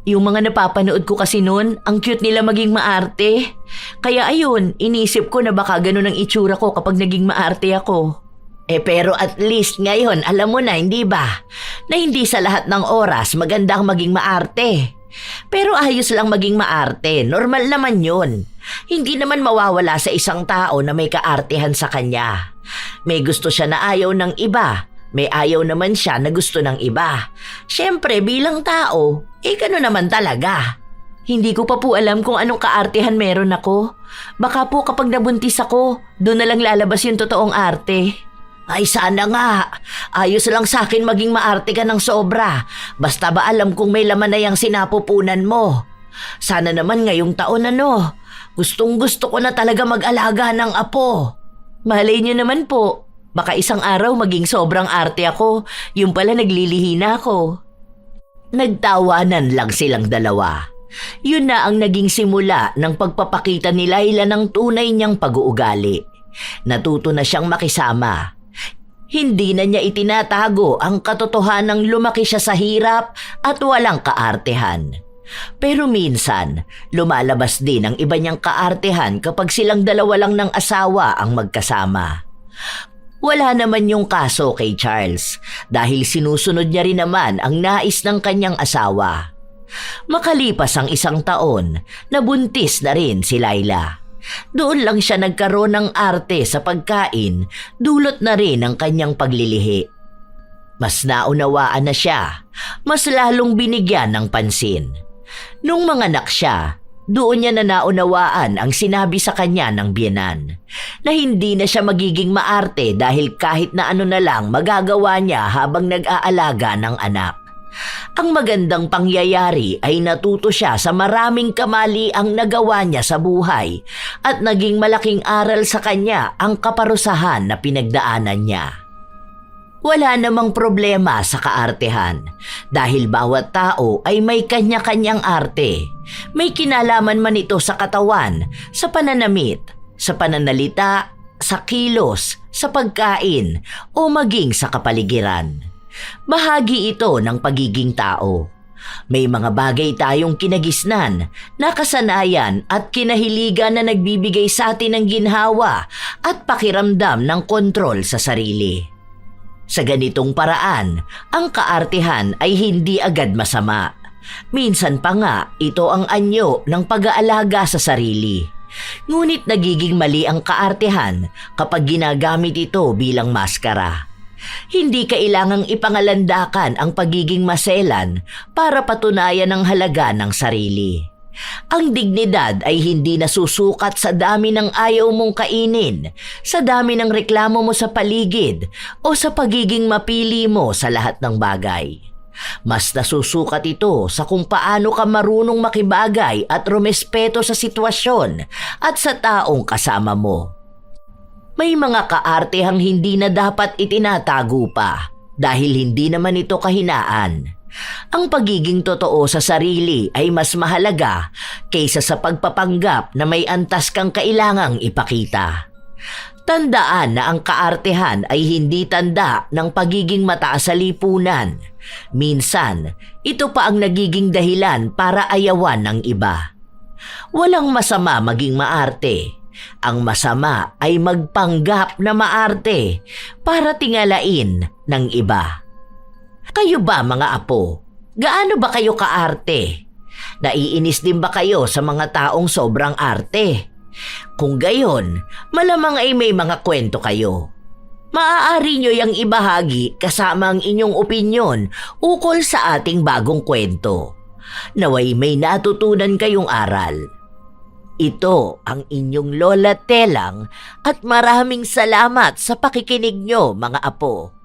Yung mga napapanood ko kasi noon, ang cute nila maging maarte. Kaya ayun, inisip ko na baka ganun ang itsura ko kapag naging maarte ako. Pero at least ngayon alam mo na, hindi ba? Na hindi sa lahat ng oras magandang maging maarte. Pero ayos lang maging maarte, normal naman yun. Hindi naman mawawala sa isang tao na may kaartehan sa kanya. May gusto siya na ayaw ng iba, may ayaw naman siya na gusto ng iba. Siyempre bilang tao, gano'n naman talaga. Hindi ko pa po alam kung anong kaartehan meron ako. Baka po kapag nabuntis ako, doon na lang lalabas yung totoong arte. Ay sana nga, ayos lang sa akin maging maarte ka ng sobra. Basta ba alam kung may laman na yung sinapupunan mo. Sana naman ngayong taon gustong gusto ko na talaga mag-alaga ng apo. Malay niyo naman po, baka isang araw maging sobrang arte ako, yung pala naglilihi na ako. Nagtawanan lang silang dalawa. Yun na ang naging simula ng pagpapakita ni Laila ng tunay niyang pag-uugali. Natuto na siyang makisama. Hindi na niya itinatago ang katotohanang lumaki siya sa hirap at walang kaartehan. Pero minsan, lumalabas din ang iba niyang kaartehan kapag silang dalawa lang ng asawa ang magkasama. Wala naman yung kaso kay Charles dahil sinusunod niya rin naman ang nais ng kanyang asawa. Makalipas ang 1 taon, nabuntis na rin si Laila. Doon lang siya nagkaroon ng arte sa pagkain, dulot na rin ang kanyang paglilihi. Mas naunawaan na siya, mas lalong binigyan ng pansin. Nung manganak siya, doon niya na naunawaan ang sinabi sa kanya ng biyenan, na hindi na siya magiging maarte dahil kahit na ano na lang magagawa niya habang nag-aalaga ng anak. Ang magandang pangyayari ay natuto siya sa maraming kamali ang nagawa niya sa buhay at naging malaking aral sa kanya ang kaparusahan na pinagdaanan niya. Wala namang problema sa kaartehan dahil bawat tao ay may kanya-kanyang arte. May kinalaman man ito sa katawan, sa pananamit, sa pananalita, sa kilos, sa pagkain o maging sa kapaligiran. Bahagi ito ng pagiging tao. May mga bagay tayong kinagisnan, nakasanayan at kinahiligan na nagbibigay sa atin ng ginhawa at pakiramdam ng kontrol sa sarili. Sa ganitong paraan, ang kaartehan ay hindi agad masama. Minsan pa nga, ito ang anyo ng pag-aalaga sa sarili. Ngunit nagiging mali ang kaartehan kapag ginagamit ito bilang maskara. Hindi kailangang ipangalandakan ang pagiging maselan para patunayan ang halaga ng sarili. Ang dignidad ay hindi nasusukat sa dami ng ayaw mong kainin, sa dami ng reklamo mo sa paligid, o sa pagiging mapili mo sa lahat ng bagay. Mas nasusukat ito sa kung paano ka marunong makibagay at rumespeto sa sitwasyon at sa taong kasama mo. May mga kaartehang hindi na dapat itinatago pa dahil hindi naman ito kahinaan. Ang pagiging totoo sa sarili ay mas mahalaga kaysa sa pagpapanggap na may antas kang kailangang ipakita. Tandaan na ang kaartehan ay hindi tanda ng pagiging mataas sa lipunan. Minsan, ito pa ang nagiging dahilan para ayawan ng iba. Walang masama maging maarte. Ang masama ay magpanggap na maarte para tingalain ng iba. Kayo ba mga apo? Gaano ba kayo kaarte? Naiinis din ba kayo sa mga taong sobrang arte? Kung gayon, malamang ay may mga kwento kayo. Maaari nyo yang ibahagi kasama ang inyong opinyon ukol sa ating bagong kwento. Naway may natutunan kayong aral. Ito ang inyong Lola Telang at maraming salamat sa pakikinig nyo mga apo.